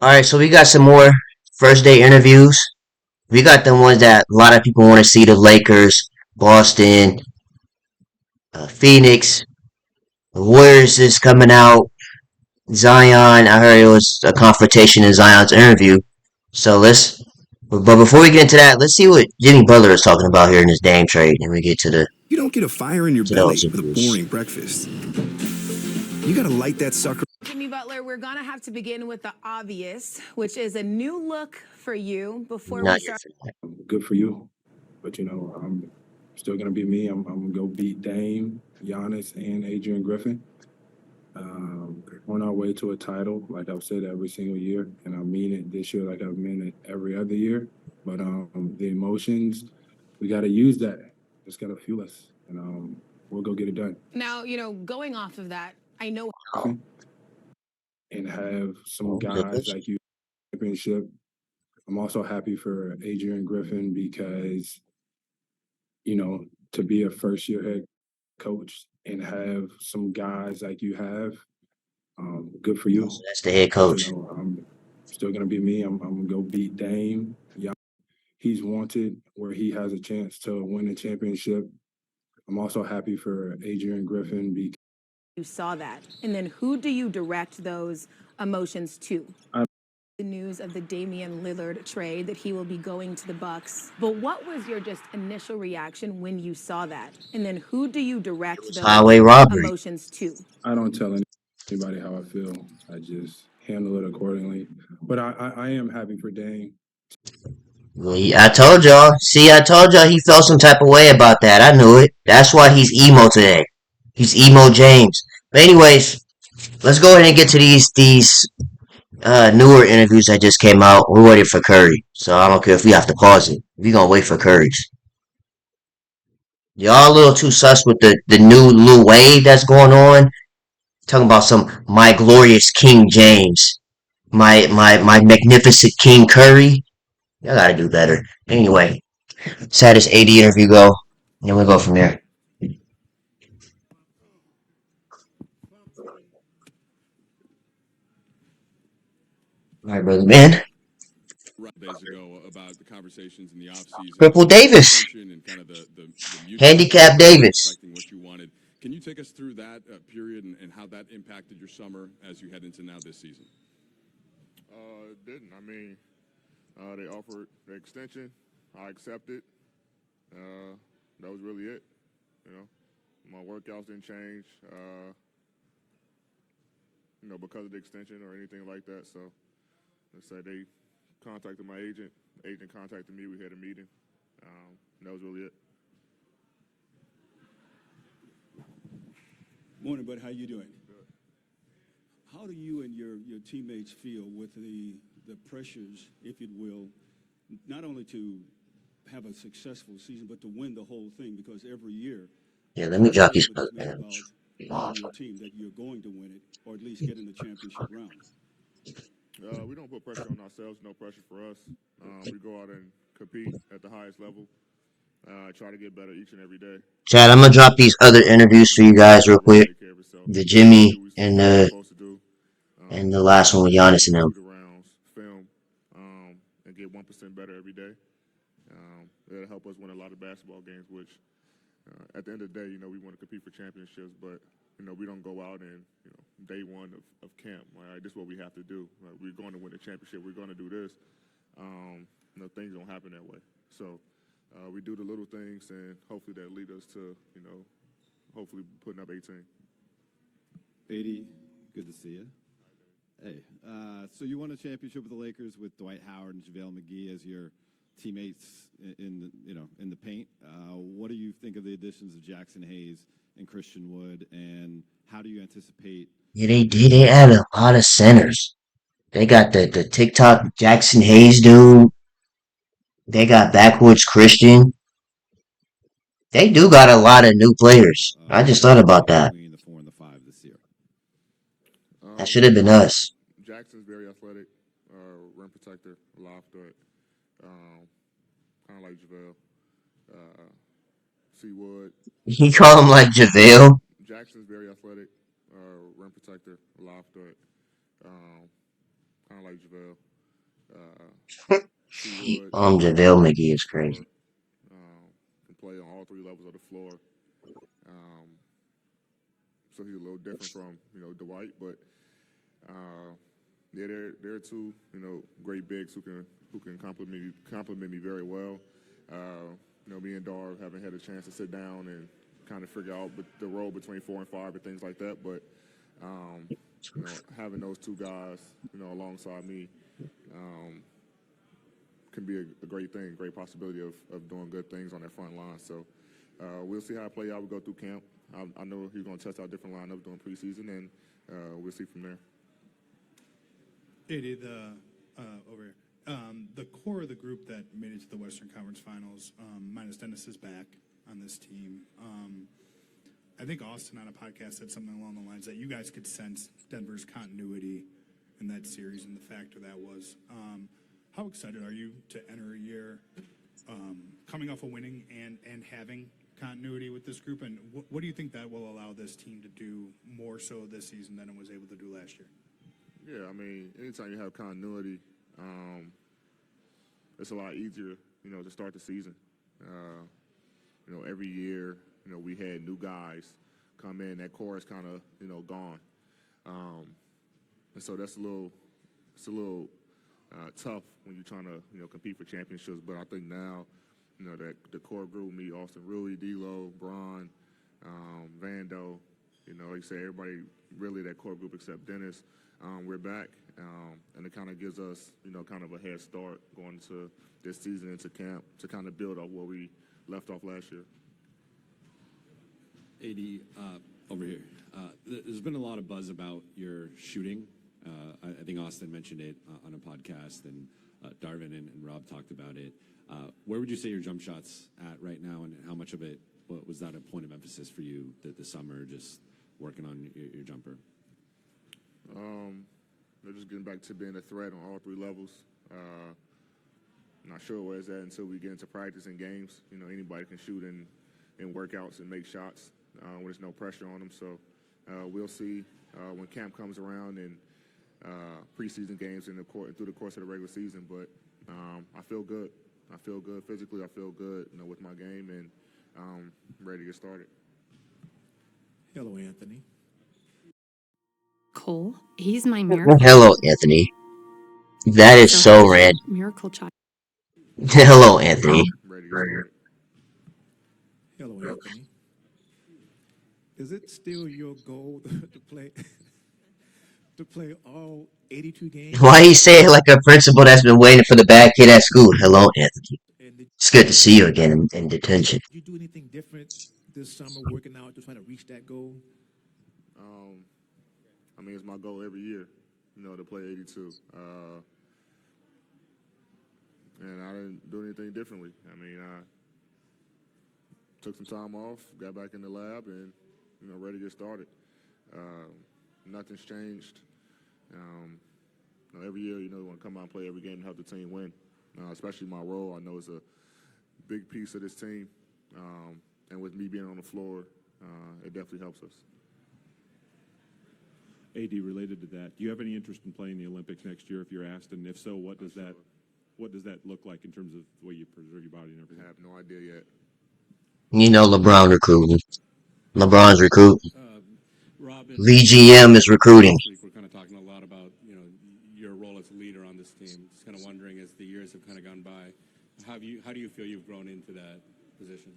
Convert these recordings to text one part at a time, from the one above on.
All right, so we got some more first day interviews. We got the ones that a lot of people want to see: the Lakers, Boston, Phoenix, the Warriors is coming out. Zion, I heard it was a confrontation in Zion's interview. So but before we get into that, let's see what Jimmy Butler is talking about here in this Dame trade, and we get You don't get a fire in your to belly those with a interviews. boring breakfast. You gotta light that sucker. Jimmy Butler, we're going to have to begin with the obvious, which is a new look for you before we Not here start. for that. Good for you. But I'm still gonna be me. I'm gonna go beat Dame, Giannis, and Adrian Griffin. On our way to a title, like I've said every single year, and I mean it this year like I've meant it every other year. But the emotions, we got to use that. It's got to fuel us, and we'll go get it done. Now, going off of that, I know. Oh, And have some oh, guys Clippers. like you championship. I'm also happy for Adrian Griffin because to be a first year head coach and have some guys like you have, good for Oh, so you. that's the head But coach. I'm still gonna be me. I'm gonna go beat Dame. Yeah, he's wanted where he has a chance to win a championship. I'm also happy for Adrian Griffin because You saw that. And then who do you direct those emotions to? I The news of the Damian Lillard trade that he will be going to the Bucks. But what was your just initial reaction when you saw that? And then who do you It direct was those highway robbery. emotions to? I don't tell anybody how I feel. I just handle it accordingly. But I am happy for Dame. Well, I told y'all. See, I told y'all he felt some type of way about that. I knew it. That's why he's emo today. He's emo James. But anyways, let's go ahead and get to these newer interviews that just came out. We're waiting for Curry, so I don't care if we have to pause it. We gonna wait for Curry's. Y'all a little too sus with the new little wave that's going on. Talking about some my glorious King James, my magnificent King Curry. Y'all gotta do better. Anyway, let's have this AD interview go, and then we go from there. All right, brother man. Days ago about the conversations in the offseason Triple about Davis, extension and kind of the mutual handicap agreement of Davis. respecting what you wanted. Can you take us through that period and how that impacted your summer as you head into now this season? It didn't. I mean, they offered the extension. I accepted. That was really it. You know, my workouts didn't change. Because of the extension or anything like that. So let's say they contacted my agent. Agent contacted me. We had a meeting. That was really it. Morning, bud. How you doing? How do you and your teammates feel with the pressures, if you will, not only to have a successful season, but to win the whole thing? Because every year, Yeah, let a me big drop these statement other is made about interviews. you and your team that you're going to win it, or at least get in the championship round. We don't put pressure on ourselves. No pressure for us. We go out and compete at the highest level. Try to get better each and every day. Chad, I'm gonna drop these other interviews for you guys real Every day quick. take care of itself. The Do Jimmy what we're supposed to do. and the last one with Go Giannis in, and them. shoot arounds, film, and get 1% better every day. It'll help us win a lot of basketball games, which at the end of the day, we want to compete for championships, but, we don't go out and, day one of camp, right, this is what we have to do. Right? We're going to win a championship. We're going to do this. Things don't happen that way. So we do the little things, and hopefully that lead us to, hopefully putting up 18. 80, good to see you. Hey, so you won a championship with the Lakers with Dwight Howard and JaVale McGee as your teammates in the paint. What do you think of the additions of Jackson Hayes and Christian Wood, and how do you anticipate Yeah, they their did. They role? added a lot of centers. They got the TikTok Jackson Hayes dude. They got backwoods Christian. They do got a lot of new players. I just thought about that. Between the 4 and the 5 this year? That should have been us. Jackson's very athletic, rim protector, lob threat, kind of like JaVale. Uh, Wood. You call him like JaVale? Jackson's very athletic, rim protector, lob threat, kind of like like JaVale. Seawood, JaVale McGee is floor, crazy. can play on all three levels of the floor. So he's a little different from Dwight, but yeah, they're two great bigs who can compliment me very well. Me and Dar haven't had a chance to sit down and kind of figure out the role between 4 and 5 and things like that, but having those two guys alongside me can be a great thing, great possibility of doing good things on that front line. So we'll see how it play out. We go through camp. I know he's going to test out different lineups during preseason, and we'll see from there. AD, over here. The core of the group that made it to the Western Conference Finals, minus Dennis, is back on this team. I think Austin on a podcast said something along the lines that you guys could sense Denver's continuity in that series, and the factor that was. How excited are you to enter a year coming off of winning and having continuity with this group? And what do you think that will allow this team to do more so this season than it was able to do last year? Yeah, I mean, anytime you have continuity, it's a lot easier, to start the season. Every year, we had new guys come in. That core is kind of, gone. And so that's a little tough when you're trying to, compete for championships. But I think now, that the core group, me, Austin Rui, D'Lo, Bron, Vando, like I say, everybody really that core group except Dennis, we're back. And it kind of gives us, kind of a head start going into this season, into camp, to kind of build off where we left off last year. AD, over here. There's been a lot of buzz about your shooting. I think Austin mentioned it on a podcast, and Darvin and Rob talked about it. Where would you say your jump shot's at right now, and how much of it was that a point of emphasis for you this summer, just working on your jumper? Just getting back to being a threat on all three levels. Not sure where it's at until we get into practice and games. Anybody can shoot in workouts and make shots when there's no pressure on them. So we'll see when camp comes around and preseason games and through the course of the regular season. But I feel good. I feel good physically. I feel good, with my game, and ready to get started. Hello, Anthony. Cole, he's my miracle. Hello, Anthony. That is so random. Miracle child. Hello, Anthony. Ready to get started. Hello, Anthony. Is it still your goal to play all 82 games? Why you say it like a principal that's been waiting for the bad kid at school? Hello, Anthony. It's good to see you again in detention. Did you do anything different this summer working out to try to reach that goal? I mean, it's my goal every year, to play 82. And I didn't do anything differently. I mean, I took some time off, got back in the lab, and, ready to get started. Nothing's changed. Every year, you want to come out and play every game and help the team win. Especially my role, I know it's a big piece of this team. And with me being on the floor, it definitely helps us. AD, related to that, do you have any interest in playing the Olympics next year if you're asked? And if so, what does that look like in terms of the way you preserve your body and everything? I have no idea yet. LeBron recruiting. LeBron's recruiting. Rob, VGM is recruiting. This week we're kind of talking a lot about your role as a leader on this team. Just kind of wondering, as the years have kind of gone by, how do you feel you've grown into that position?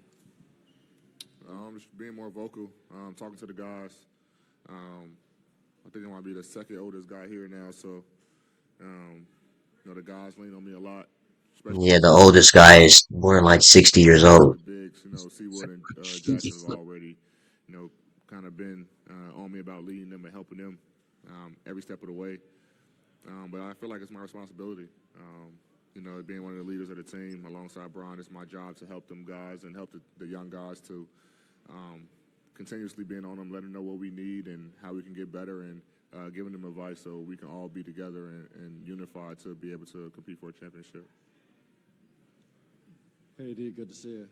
Just being more vocal, talking to the guys. I think I might be the second oldest guy here now, so the guys lean on me a lot. Yeah, the oldest guy is more than like 60 years old. The bigs, Seawood and Jackson have already, kind of been on me about leading them and helping them every step of the way. But I feel like it's my responsibility. Being one of the leaders of the team alongside Bron, it's my job to help them guys and help the young guys to continuously being on them, letting them know what we need and how we can get better, and giving them advice so we can all be together and unified to be able to compete for a championship. Hey, D, good to see you.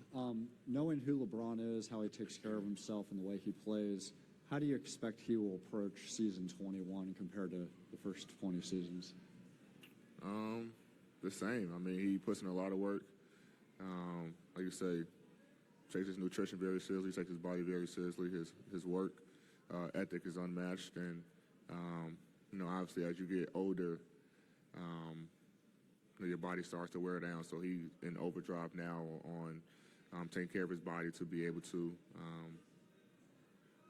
Knowing who LeBron is, how he takes care of himself and the way he plays, how do you expect he will approach season 21 compared to the first 20 seasons? the same. I mean, he puts in a lot of work. Like you say, takes his nutrition very seriously, takes his body very seriously. His work ethic is unmatched, and obviously as you get older, your body starts to wear down. So he's in overdrive now on taking care of his body to be able to.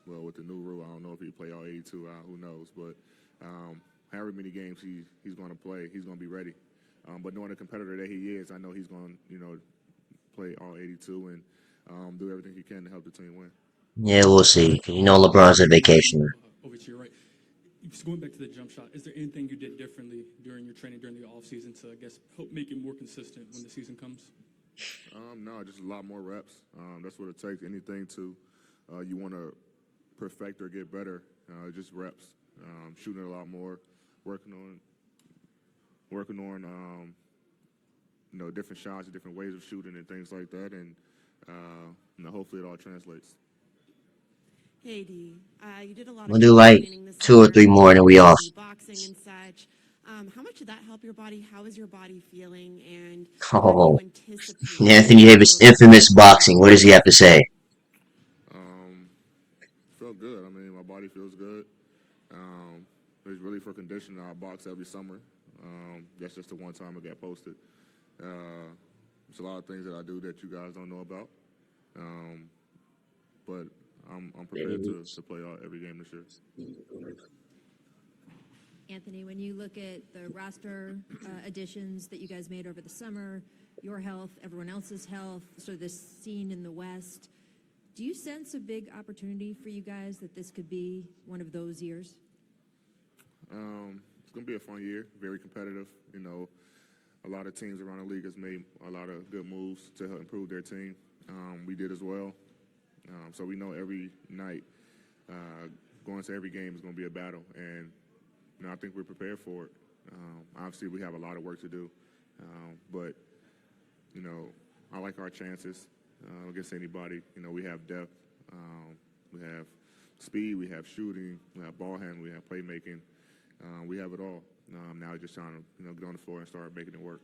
Well, with the new rule, I don't know if he play all 82. Who knows? But however many games he's going to play, he's going to be ready. But knowing the competitor that he is, I know he's going to play all 82 and do everything he can to help the team win. Yeah, we'll see. LeBron's a vacationer. Over to your right. Just going back to the jump shot, is there anything you did differently during your training during the offseason to, I guess, help make it more consistent when the season comes? No, just a lot more reps. That's what it takes. Anything to you want to perfect or get better, just reps. Shooting a lot more, working on different shots, different ways of shooting, and things like that, and hopefully it all translates. Hey, D, you did a lot We'll of do like training this 2 or 3 summer, more and then we off. boxing and such. How much did that help your body? How is your body feeling? And Oh, how do you anticipate Anthony Davis' infamous boxing. What does he have to say? Felt good. I mean, my body feels good. It's really for conditioning. I box every summer. That's just the one time it got posted. There's a lot of things that I do that you guys don't know about. But I'm prepared to play every game this year. Anthony, when you look at the roster additions that you guys made over the summer, your health, everyone else's health, sort of this scene in the West, do you sense a big opportunity for you guys that this could be one of those years? It's going to be a fun year, very competitive. A lot of teams around the league has made a lot of good moves to help improve their team. We did as well. So we know every night going to every game is going to be a battle, and I think we're prepared for it. Obviously, we have a lot of work to do, but I like our chances against anybody. We have depth, we have speed, we have shooting, we have ball handling, we have playmaking. We have it all. Now we're just trying to get on the floor and start making it work.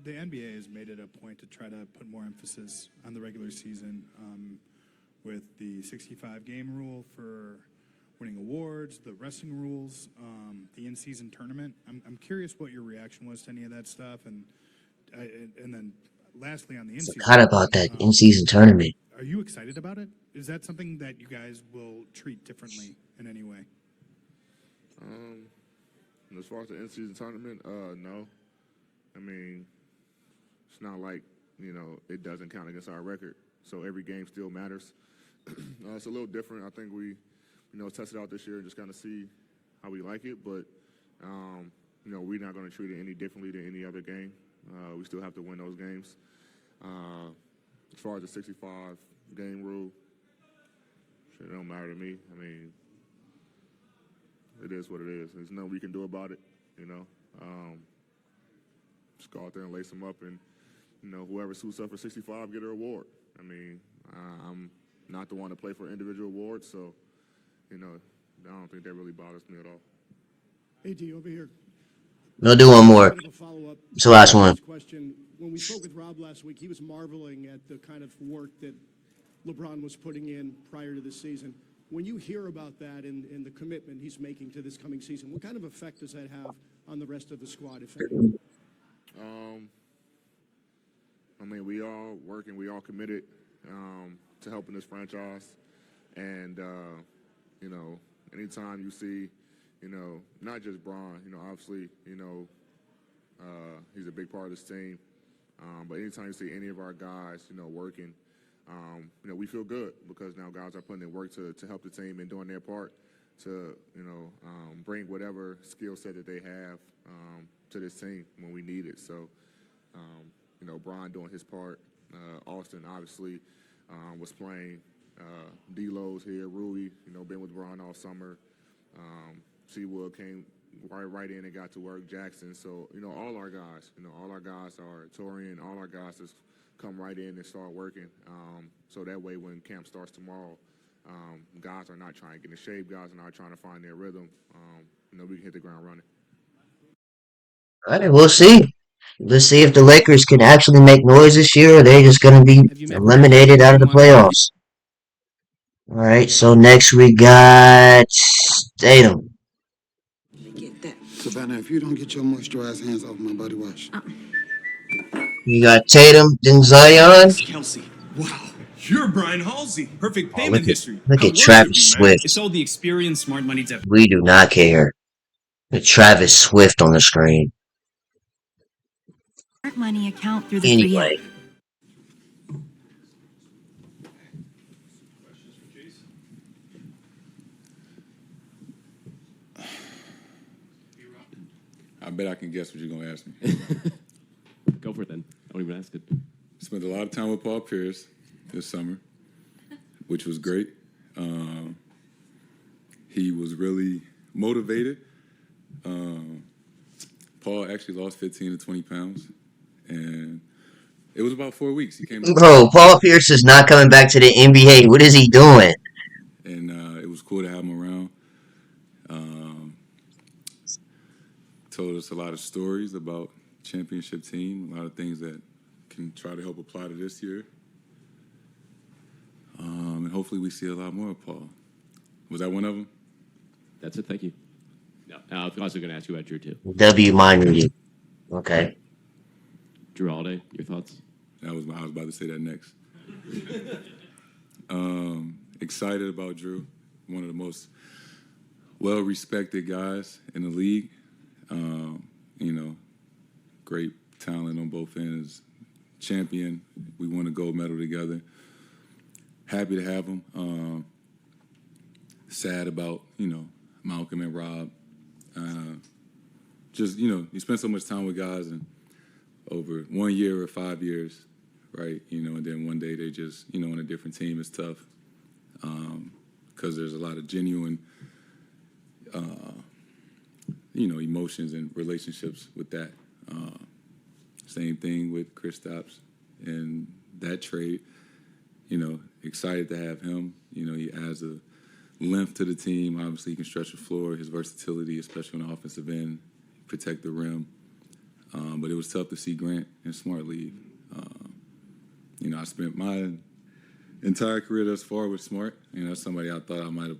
The NBA has made it a point to try to put more emphasis on the regular season with the 65-game rule for winning awards, the resting rules, the in-season tournament. I'm curious what your reaction was to any of that stuff, and then lastly on the in-season. Forgot about that in-season tournament. Are you excited about it? Is that something that you guys will treat differently in any way? As far as the in-season tournament, no. I mean, it's not like it doesn't count against our record. So every game still matters. It's a little different. I think we test it out this year and just kind of see how we like it. But, we're not going to treat it any differently than any other game. We still have to win those games. As far as the 65-game rule, it don't matter to me. I mean, it is what it is. There's nothing we can do about it, Just go out there and lace them up, and, whoever suits up for 65 get an award. I mean, I'm not the one to play for individual awards, so, I don't think that really bothers me at all. Hey, D, over here. We'll do one more. It's the last one. Question. When we spoke with Rob last week, he was marveling at the kind of work that LeBron was putting in prior to this season. When you hear about that and the commitment he's making to this coming season, what kind of effect does that have on the rest of the squad, if any? I mean, we all working, we all committed to helping this franchise. And, anytime you see, not just Bron, obviously, he's a big part of this team. But anytime you see any of our guys, working, we feel good because now guys are putting in work to help the team and doing their part to, bring whatever skill set that they have to this team when we need it. So, Bron doing his part. Austin obviously was playing. D-Lo's here. Rui, been with Bron all summer. Seawood came right in and got to work. Jackson. So, all our guys, are Torian, all our guys just come right in and start working. So that way when camp starts tomorrow, guys are not trying to get in shape. Guys are not trying to find their rhythm. We can hit the ground running. All right, we'll see. Let's see if the Lakers can actually make noise this year, or they're just going to be eliminated out of the playoffs. All right, so next we got Tatum. Savannah, if you don't get your moisturized hands off my body wash. You got Tatum, then Zion. Kelsey. Wow. You're Brian Halsey. Perfect Oh, payment history. look I at worship Travis you, man. Swift. It's all the experience, smart money, Devin. We do not care. With Travis Swift on the screen. Smart money account through the free app. Anyway, I bet I can guess what you're going to ask me. Go for it then. I don't even ask it. Spent a lot of time with Paul Pierce this summer, which was great. He was really motivated. Paul actually lost 15 to 20 pounds, and it was about 4 weeks. He came. bro, Paul Pierce is not coming back to the NBA. What is he doing? And it was cool to have him around. Told us a lot of stories about championship team, a lot of things that can try to help apply to this year. And hopefully we see a lot more of Paul. Was that one of them? That's it. Thank you. No, I was also going to ask you about Drew, too. W mind reading. Okay. Drew Holiday, your thoughts? I was about to say that next. Excited about Drew. One of the most well-respected guys in the league. Great talent on both ends. Champion. We won a gold medal together. Happy to have him. Sad about, Malcolm and Rob. You spend so much time with guys and over 1 year or 5 years, right? And then one day they just, on a different team. It's tough because there's a lot of genuine, emotions and relationships with that. Same thing with Kristaps and that trade. Excited to have him. He adds a length to the team. Obviously, he can stretch the floor. His versatility, especially on the offensive end, protect the rim. But it was tough to see Grant and Smart leave. I spent my entire career thus far with Smart. That's somebody I thought I might have,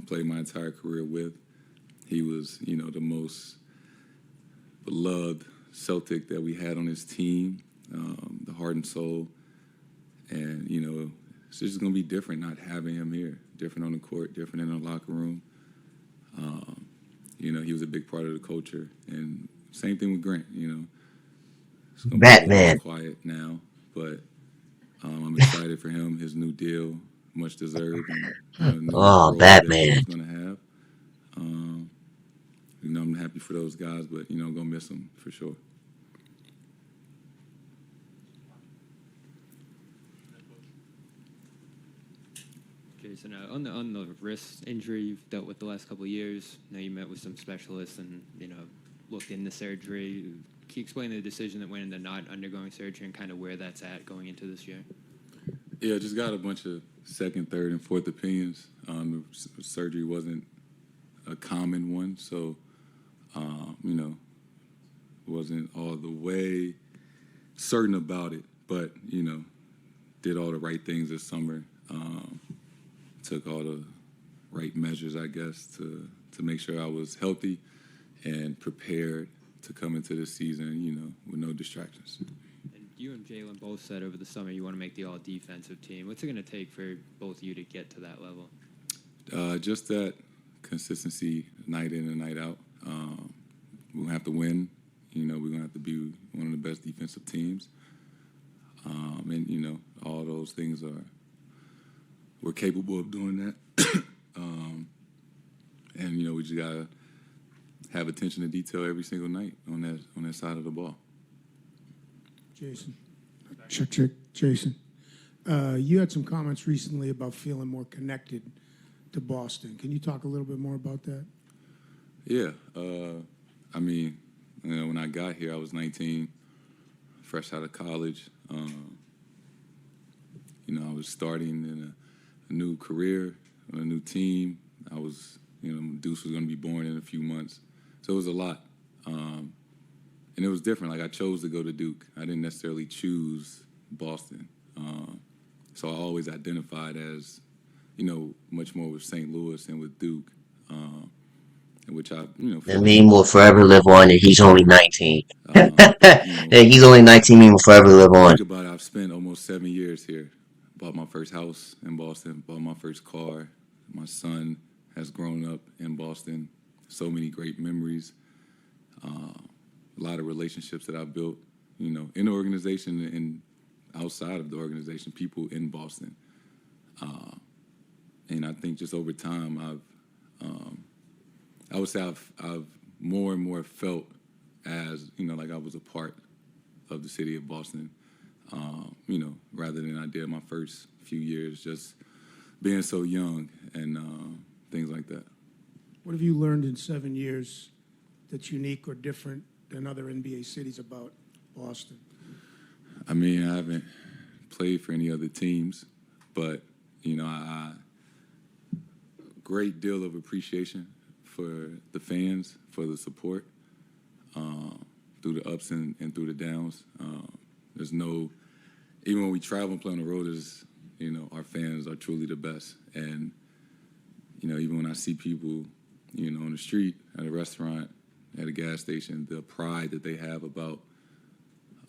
played my entire career with. He was, the most beloved Celtic that we had on his team, the heart and soul. And, it's just going to be different not having him here, different on the court, different in the locker room. He was a big part of the culture. And same thing with Grant, It's going to be a little Batman. less quiet now, but I'm excited for him, his new deal, much deserved, and new Oh, role that Batman. he's going to have. I'm happy for those guys, but, going to miss them for sure. Jason, on the wrist injury you've dealt with the last couple of years, I know you met with some specialists and, looked into surgery. Can you explain the decision that went into not undergoing surgery and kind of where that's at going into this year? Yeah, just got a bunch of second, third, and fourth opinions. Surgery wasn't a common one, so, wasn't all the way certain about it, but, did all the right things this summer. Took all the right measures, I guess, to make sure I was healthy and prepared to come into this season, with no distractions. And you and Jalen both said over the summer you want to make the all-defensive team. What's it going to take for both of you to get to that level? Just that consistency night in and night out. We're going to have to win. We're going to have to be one of the best defensive teams. And, all those things we're capable of doing that. And, we just got to have attention to detail every single night on that side of the ball. Jason. Check. Jason. You had some comments recently about feeling more connected to Boston. Can you talk a little bit more about that? Yeah. When I got here, I was 19, fresh out of college. I was starting in a new career, on a new team. I was, Deuce was going to be born in a few months. So it was a lot. And it was different. Like, I chose to go to Duke. I didn't necessarily choose Boston. So I always identified as, much more with St. Louis and with Duke, in which I, The meme will forever live on that he's only 19. know, Yeah, he's only 19, meme will forever live on. think about it, I've spent almost 7 years here. Bought my first house in Boston, bought my first car. My son has grown up in Boston. So many great memories. A lot of relationships that I've built, in the organization and outside of the organization, people in Boston. And I think just over time, I would say I've more and more felt as, like I was a part of the city of Boston, rather than I did my first few years, just being so young and things like that. What have you learned in 7 years that's unique or different than other NBA cities about Boston? I mean, I haven't played for any other teams, but, I great deal of appreciation for the fans, for the support, through the ups and through the downs. There's no, even when we travel and play on the road, our fans are truly the best. And, even when I see people, on the street, at a restaurant, at a gas station, the pride that they have about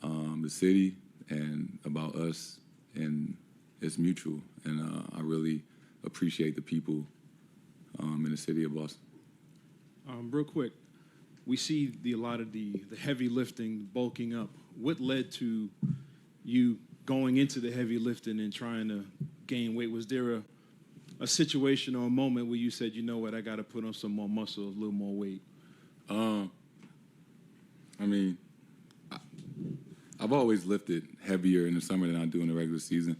the city and about us, and it's mutual. And I really appreciate the people in the city of Boston. Real quick, we see a lot of the heavy lifting, bulking up. What led to you going into the heavy lifting and trying to gain weight? Was there a situation or a moment where you said, you know what, I got to put on some more muscle, a little more weight? I mean, I've always lifted heavier in the summer than I do in the regular season.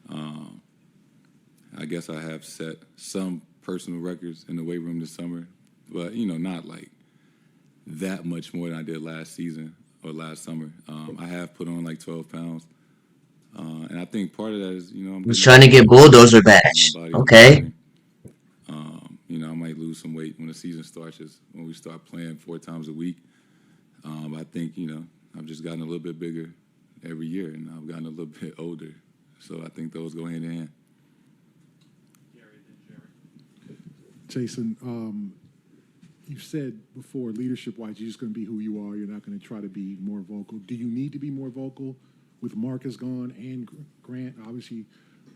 I guess I have set some personal records in the weight room this summer, but, not like that much more than I did last season or last summer. I have put on like 12 pounds. And I think part of that is, I'm He's trying to get bulldozer badge. Okay. I might lose some weight when the season starts, just when we start playing 4 times a week. I think, I've just gotten a little bit bigger every year, and I've gotten a little bit older. So I think those go hand in hand. Jason, you've said before, leadership-wise, you're just going to be who you are. You're not going to try to be more vocal. Do you need to be more vocal with Marcus gone and Grant, obviously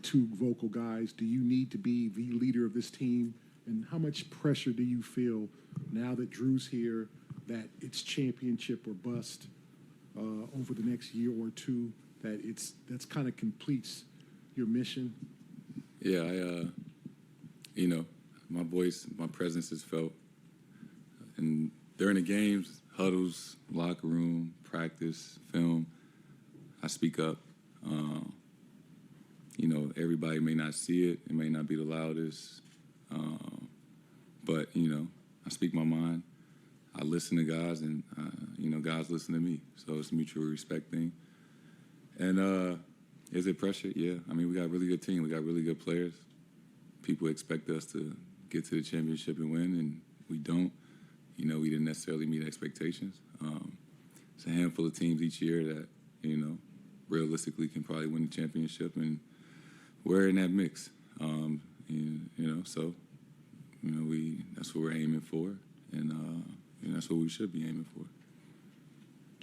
2 vocal guys? Do you need to be the leader of this team? And how much pressure do you feel now that Drew's here, that it's championship or bust over the next year or 2, that's kind of completes your mission? Yeah, my voice, my presence is felt. And during the games, huddles, locker room, practice, film, I speak up. Everybody may not see it. It may not be the loudest. But, I speak my mind. I listen to guys, and, guys listen to me. So it's a mutual respect thing. And is it pressure? Yeah. I mean, we got a really good team. We got really good players. People expect us to get to the championship and win, and we don't. We didn't necessarily meet expectations. It's a handful of teams each year that, realistically can probably win the championship, and we're in that mix. So, that's what we're aiming for, and that's what we should be aiming for.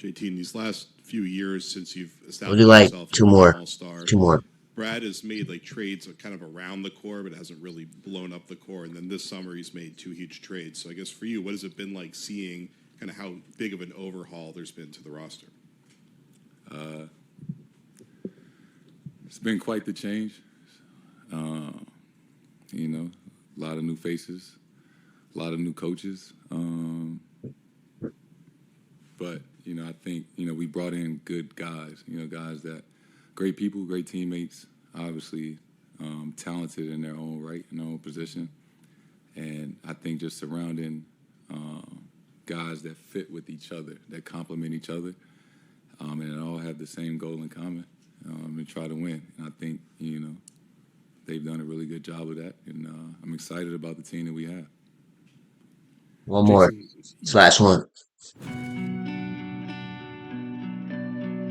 JT, in these last few years since you've We'll established do like yourself as 2 an more. all-star, 2 more. Brad has made like trades kind of around the core, but hasn't really blown up the core. And then this summer he's made 2 huge trades. So I guess for you, what has it been like seeing kind of how big of an overhaul there's been to the roster? It's been quite the change. A lot of new faces, a lot of new coaches. But, I think, we brought in good guys, guys that, great people, great teammates, obviously talented in their own right, in their own position. And I think just surrounding guys that fit with each other, that complement each other, and all have the same goal in common, and try to win. And I think, they've done a really good job of that, and I'm excited about the team that we have. One more. Jason, This last one.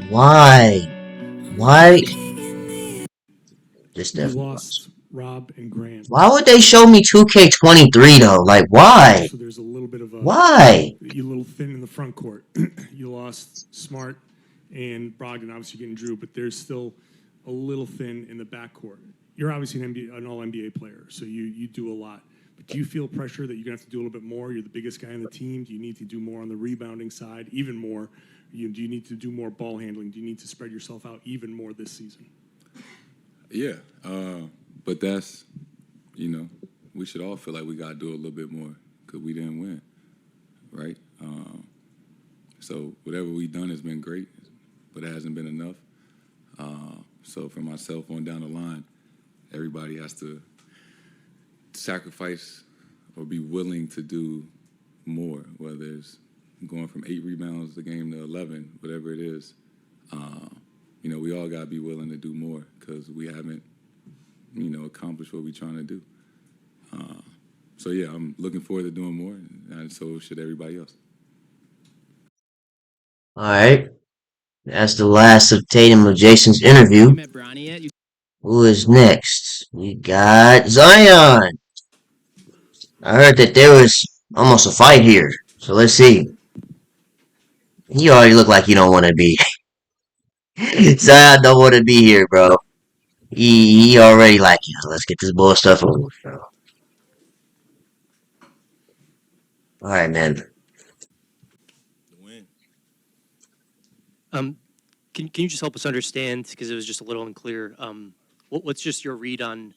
Why? Why? This you definitely was. lost Rob and Grant. Why would they show me 2K23 though? Like, why? So there's a little bit of a Why? you little thin in the front court. You lost Smart and Brogdon, obviously getting Drew, but there's still a little thin in the backcourt. You're obviously an all NBA player, so you do a lot. But do you feel pressure that you're gonna have to do a little bit more? You're the biggest guy on the team. Do you need to do more on the rebounding side, even more? Do you need to do more ball handling? Do you need to spread yourself out even more this season? Yeah, but that's, we should all feel like we got to do a little bit more because we didn't win, right? So whatever we've done has been great, but it hasn't been enough. So for myself on down the line, everybody has to sacrifice or be willing to do more, whether it's going from 8 rebounds a game to 11, whatever it is. We all got to be willing to do more because we haven't, accomplished what we're trying to do. So, yeah, I'm looking forward to doing more, and so should everybody else. All right. That's the last of Tatum and Jason's interview. Who is next? We got Zion. I heard that there was almost a fight here. So let's see. You already look like you don't want to be. Zion don't want to be here, bro. He already like, let's get this bull stuff over with, bro. All right, man. Can you just help us understand, because it was just a little unclear, what's just your read on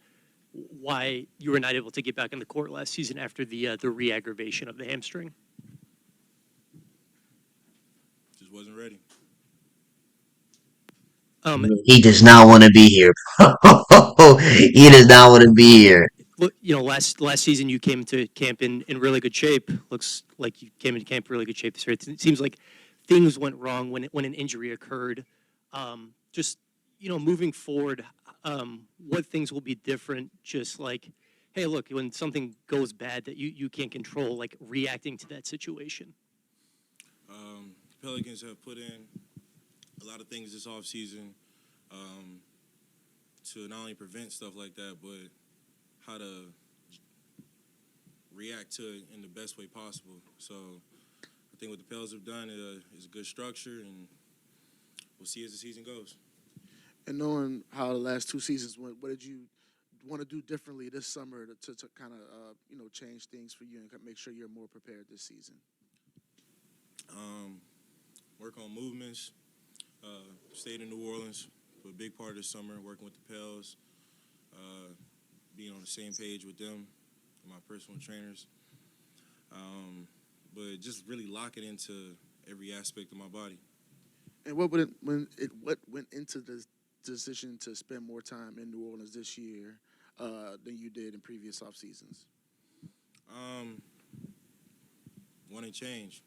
why you were not able to get back on the court last season after the re-aggravation of the hamstring? Just wasn't ready. He does not want to be here. He does not want to be here. Look, last season you came to camp in really good shape. Looks like you came into camp in really good shape this year. It seems like things went wrong when an injury occurred. Just moving forward, what things will be different? Just like, hey, look, when something goes bad that you can't control, like reacting to that situation. Pelicans have put in a lot of things this offseason to not only prevent stuff like that, but how to react to it in the best way possible. So I think what the Pels have done is a good structure, and we'll see as the season goes. And knowing how the last 2 seasons went, what did you want to do differently this summer to kind of change things for you and make sure you're more prepared this season? Work on movements. Stayed in New Orleans for a big part of the summer, working with the Pels, being on the same page with them, and my personal trainers. But just really lock it into every aspect of my body. And what went into the decision to spend more time in New Orleans this year than you did in previous off seasons? Want to change.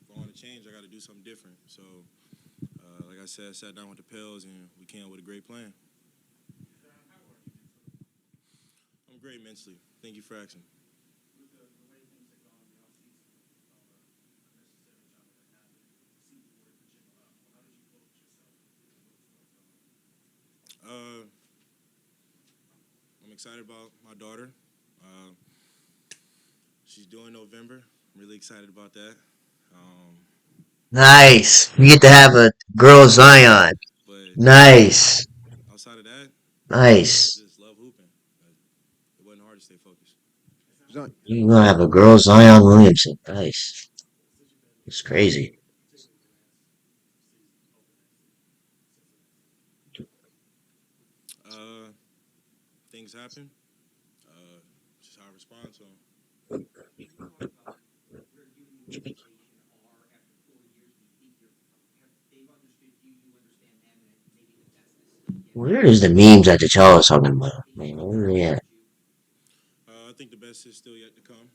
If I want to change, I got to do something different. So, like I said, I sat down with the Pels, and we came up with a great plan. I'm great mentally. Thank you for asking. I'm excited about my daughter. She's due in November. I'm really excited about that. Nice. You get to have a girl Zion. Nice. Outside of that, Nice. I just love hooping. It wasn't hard to stay focused. You're gonna have a girl Zion Williamson. Nice. It's crazy. Things happen. Just how I respond to them. Where is the memes that y'all was talking about? Man, where are they at? I think the best is still yet to come.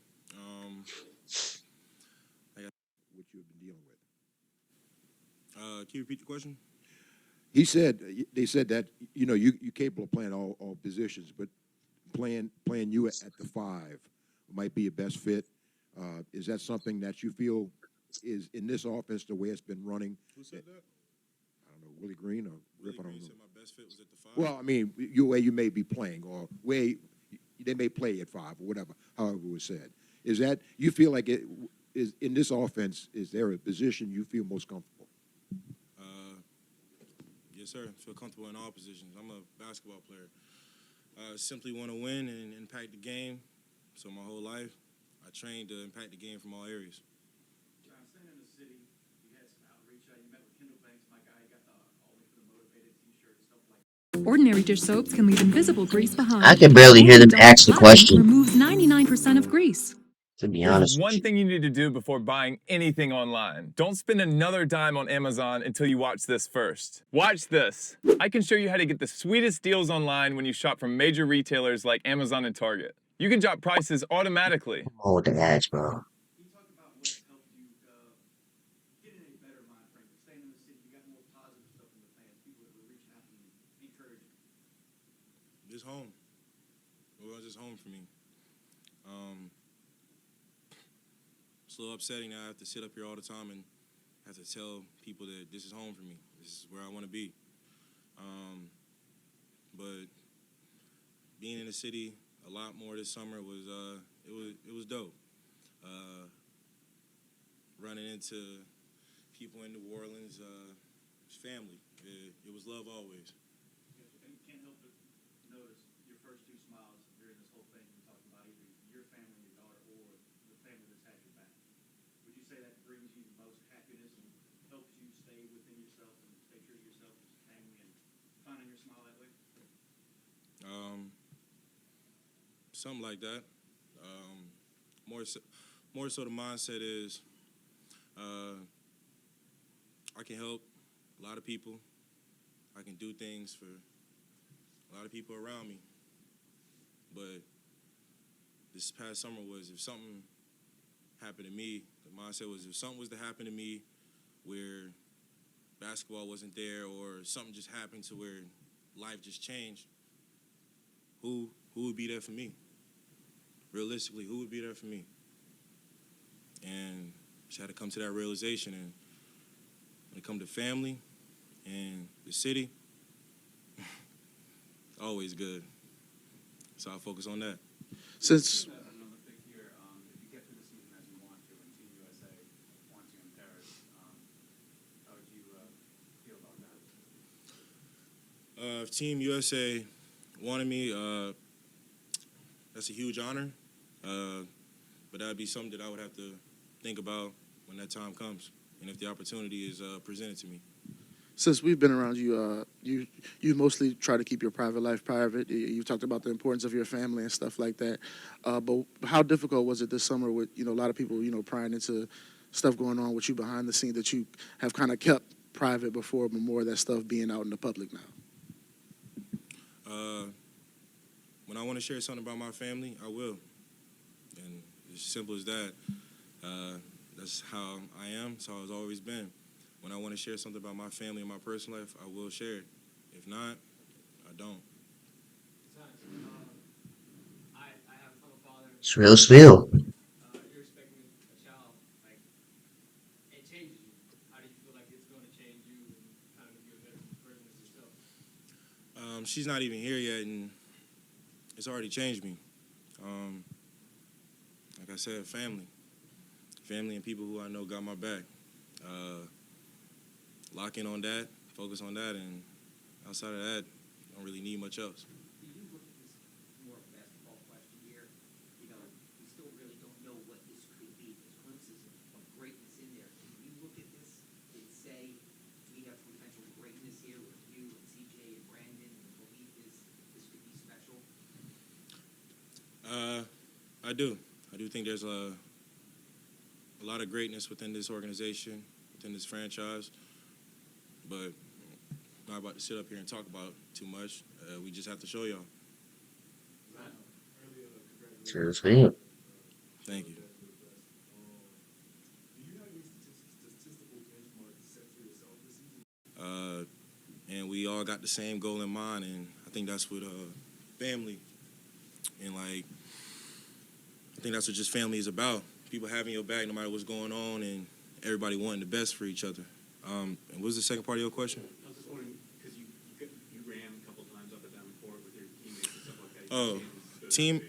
What you've been dealing with. Can you repeat the question? They said that you're capable of playing all positions, but playing you at the 5 might be your best fit. Is that something that you feel is in this offense the way it's been running? Who said that? I don't know, Willie Green or Willie Rip. I don't Green know. said my best fit was at the 5. Well, I mean, where you may be playing or where they may play at 5 or whatever, however it was said. Is that you feel like it is in this offense? Is there a position you feel most comfortable? Yes, sir. Feel comfortable in all positions. I'm a basketball player. Simply want to win and impact the game. So my whole life, I trained to impact the game from all areas. John, staying in the city, you had some outreach. You met with Kendall Banks, my guy. Got all the motivated T-shirt and stuff like that. Ordinary dish soaps can leave invisible grease behind. I can barely hear them ask the question, Removes 99% of grease. to be There's honest with one you. thing you need to do before buying anything online. Don't spend another dime on Amazon until you watch this first. Watch this. I can show you how to get the sweetest deals online when you shop from major retailers like Amazon and Target. You can drop prices automatically. Oh, with the ads, bro. Can you talk about what's helped you get in a better mind frame? Staying in the city, you got more positive stuff from the fans, people that were reaching out to you, encouraging. This home. Well, it's just home for me. It's a little upsetting that I have to sit up here all the time and have to tell people that this is home for me. This is where I want to be. But being in the city a lot more this summer was it was dope. Running into people in New Orleans, family. It was love always. And you can't help but notice your first two smiles during this whole thing. You're talking about either your family, your daughter, or the family that's had your back. Would you say that brings you the most happiness and helps you stay within yourself and stay true to yourself as a family and finding your smile that way? Something like that. More so the mindset is I can help a lot of people. I can do things for a lot of people around me. But this past summer was if something happened to me, the mindset was if something was to happen to me where basketball wasn't there or something just happened to where life just changed, who would be there for me? Realistically, who would be there for me? And just had to come to that realization. And when it comes to family and the city, always good. So I focus on that. Since An Olympic year, if you get through the season as you want to, and Team USA wants you in Paris, how would you feel about that? If Team USA wanted me, that's a huge honor. But that'd be something that I would have to think about when that time comes, and if the opportunity is presented to me. Since we've been around you, you mostly try to keep your private life private. You talked about the importance of your family and stuff like that. But how difficult was it this summer with a lot of people prying into stuff going on with you behind the scene that you have kind of kept private before, but more of that stuff being out in the public now? When I want to share something about my family, I will, and it's simple as that. That's how I am. That's how it's always been. When I want to share something about my family and my personal life, I will share it. If not, I don't. I have a father. It's real spill. You're expecting a child, like, it changes you. How do you feel like it's going to change you and kind of make you a better person as yourself? She's not even here yet, and it's already changed me. Like I said, family and people who I know got my back. Lock in on that, focus on that, and outside of that, don't really need much else. Do you look at this more of a basketball question here? We still really don't know what this could be. There's glimpses of greatness in there. Can you look at this and say we have potential greatness here with you and CJ and Brandon, and the belief is this could be special? I do. I do think there's a lot of greatness within this organization, within this franchise. But I'm not about to sit up here and talk about too much. We just have to show y'all. It's real spill. Thank you. And we all got the same goal in mind, and I think that's what family And like, I think that's what just family is about. People having your back no matter what's going on, and everybody wanting the best for each other. And what was the second part of your question? I was just wondering, because you ran a couple times up and down the court with your teammates and stuff like that. Oh,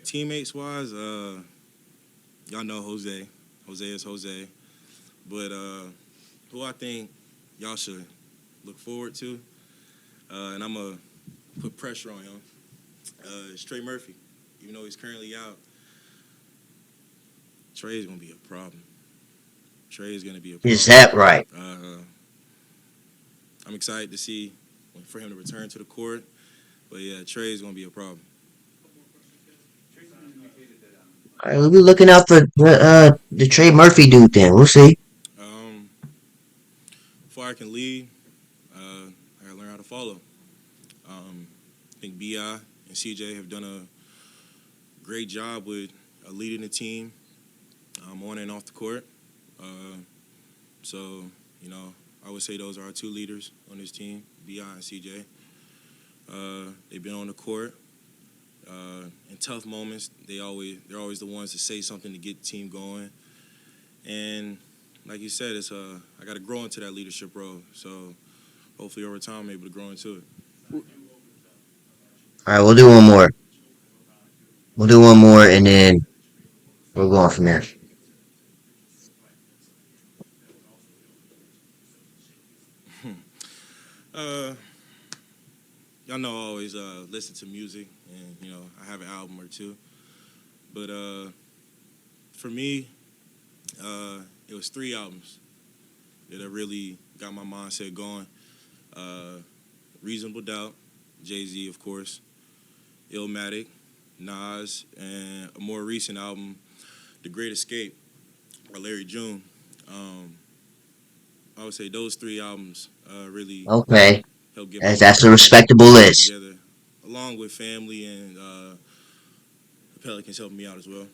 teammates wise, y'all know Jose. Jose is Jose. But who I think y'all should look forward to, and I'm going to put pressure on him, is Trey Murphy. Even though he's currently out, Trey's going to be a problem. Trey's going to be a problem. Is that right? I'm excited to see for him to return to the court. But, yeah, Trey's going to be a problem. All right, we'll be looking out for the Trey Murphy dude then. We'll see. Before I can lead, I got to learn how to follow. I think B.I. and C.J. have done a great job with leading the team on and off the court. So, you know, I would say those are our two leaders on this team, B.I. and C.J. They've been on the court. In tough moments, they're always the ones to say something to get the team going. And like you said, I got to grow into that leadership role. So hopefully over time I'm able to grow into it. All right, we'll do one more. We'll do one more, and then we're going from there. Y'all know I always listen to music, and you know I have an album or two. But for me, it was 3 albums that really got my mindset going. Reasonable Doubt, Jay-Z, of course, Illmatic, Nas, and a more recent album, The Great Escape, by Larry June. I would say those 3 albums really Okay, helped get my that's a mindset respectable list. together, along with family and the Pelicans helping me out as well.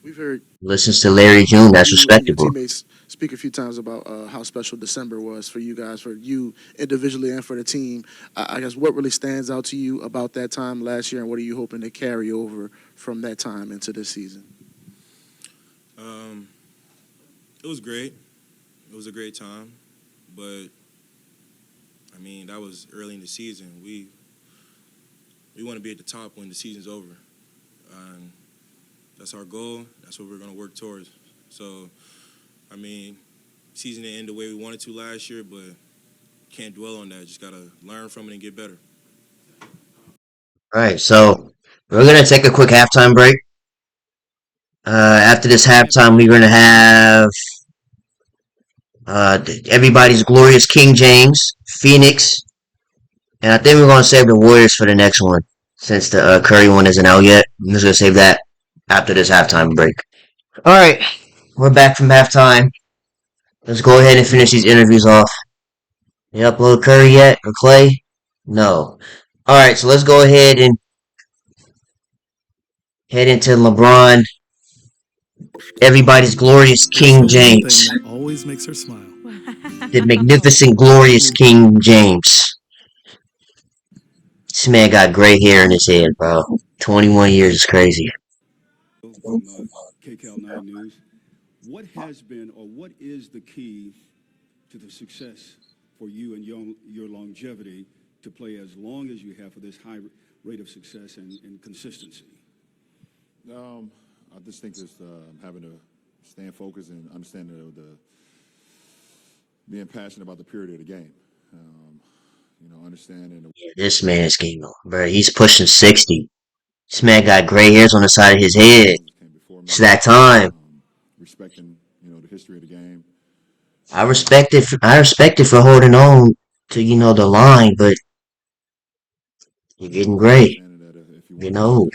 We've heard Listens to Larry June. That's you and your respectable. teammates speak a few times about how special December was for you guys, for you individually and for the team. I guess what really stands out to you about that time last year, and what are you hoping to carry over from that time into this season? It was great. It was a great time, but I mean that was early in the season. We want to be at the top when the season's over, and that's our goal. That's what we're going to work towards. So, I mean, season didn't end the way we wanted to last year, but can't dwell on that. Just got to learn from it and get better. All right, so we're gonna take a quick halftime break. After this halftime, we're gonna have everybody's glorious King James, Phoenix, and I think we're gonna save the Warriors for the next one since the Curry one isn't out yet. I'm just gonna save that after this halftime break. All right, we're back from halftime. Let's go ahead and finish these interviews off. You upload Curry yet or Clay? No. All right, so let's go ahead and head into LeBron, everybody's glorious King James, That always makes her smile. the magnificent, glorious King James. This man got gray hair in his head, bro. 21 years is crazy. From KCAL 9 News. What has been or what is the key to the success for you and your longevity to play as long as you have for this high rate of success and consistency? I just think it's having to stay focused and understand being passionate about the purity of the game. Understanding. This man's game, bro. He's pushing 60. This man got gray hairs on the side of his head. It's that time. Respecting, the history of the game. I respect it. I respect it for holding on to, the line, but you're getting gray. Getting old.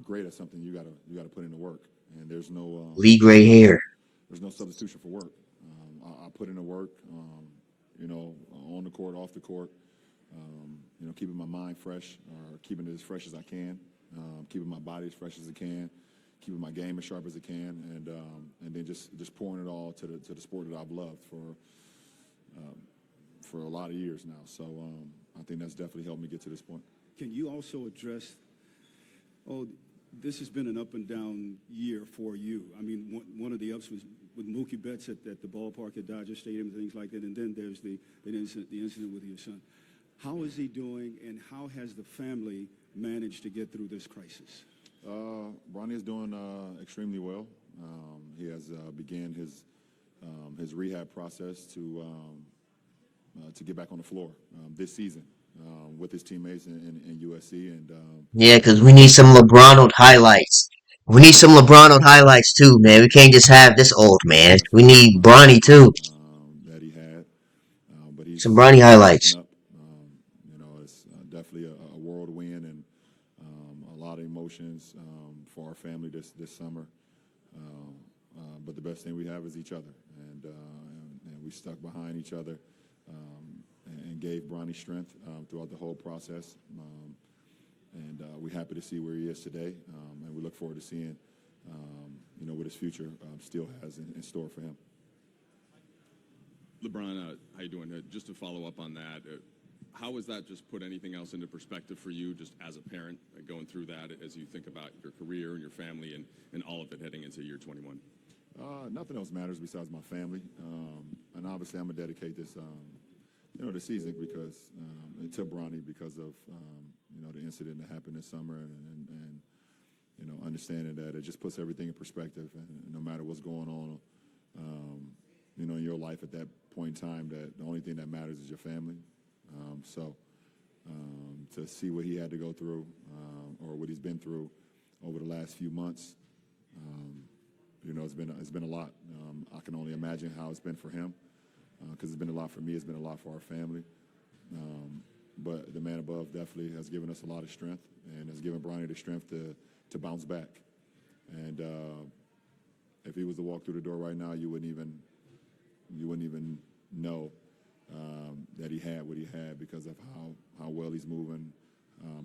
Great at something you gotta put in the work, and there's no Lee gray hair. There's no substitution for work. I put in the work, on the court, off the court. Keeping my mind fresh, or keeping it as fresh as I can, keeping my body as fresh as I can, keeping my game as sharp as I can, and then just pouring it all to the sport that I've loved for a lot of years now. So I think that's definitely helped me get to this point. Can you also address oh, this has been an up and down year for you. I mean, one of the ups was with Mookie Betts at the ballpark at Dodger Stadium and things like that, and then there's the incident with your son. How is he doing, and how has the family managed to get through this crisis? Bronny is doing extremely well. He has began his rehab process to get back on the floor this season with his teammates in USC. And Yeah, because we need some LeBron highlights. We need some LeBron highlights too, man. We can't just have this old man. We need Bronny too. that he had, but he's Some Bronny highlights. up. It's definitely a whirlwind and a lot of emotions for our family this summer. But the best thing we have is each other, and we stuck behind each other and gave Bronny strength throughout the whole process. And we're happy to see where he is today, and we look forward to seeing, what his future still has in store for him. LeBron, how you doing? Just to follow up on that, how has that just put anything else into perspective for you, just as a parent, going through that as you think about your career and your family and all of it heading into year 21? Nothing else matters besides my family, and obviously I'm gonna dedicate this, the season because to Bronny because of the incident that happened this summer, and understanding that it just puts everything in perspective, and no matter what's going on, in your life at that point in time, that the only thing that matters is your family. So to see what he had to go through or what he's been through over the last few months. It's been a lot. I can only imagine how it's been for him because it's been a lot for me. It's been a lot for our family. But the man above definitely has given us a lot of strength and has given Bronny the strength to bounce back. And if he was to walk through the door right now, you wouldn't even know that he had what he had because of how well he's moving,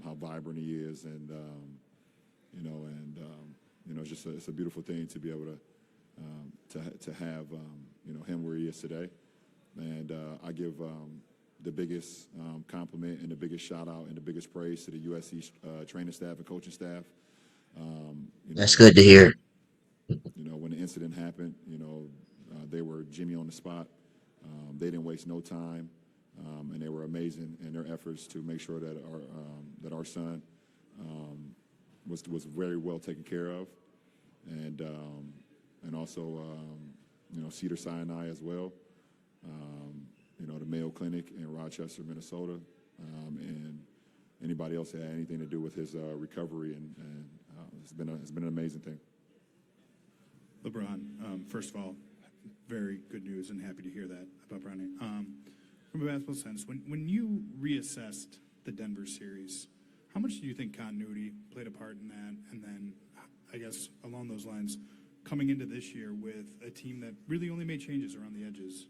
how vibrant he is, and it's a beautiful thing to be able to have him where he is today. And I give the biggest compliment and the biggest shout out and the biggest praise to the USC training staff and coaching staff. That's good to hear. When the incident happened, they were Jimmy on the spot. They didn't waste no time, and they were amazing in their efforts to make sure that our son was very well taken care of, and also Cedar Sinai as well. The Mayo Clinic in Rochester, Minnesota, and anybody else that had anything to do with his recovery, and it's been an amazing thing. LeBron, first of all, very good news and happy to hear that about Bronny. From a basketball sense, when you reassessed the Denver series, how much do you think continuity played a part in that? And then, I guess, along those lines, coming into this year with a team that really only made changes around the edges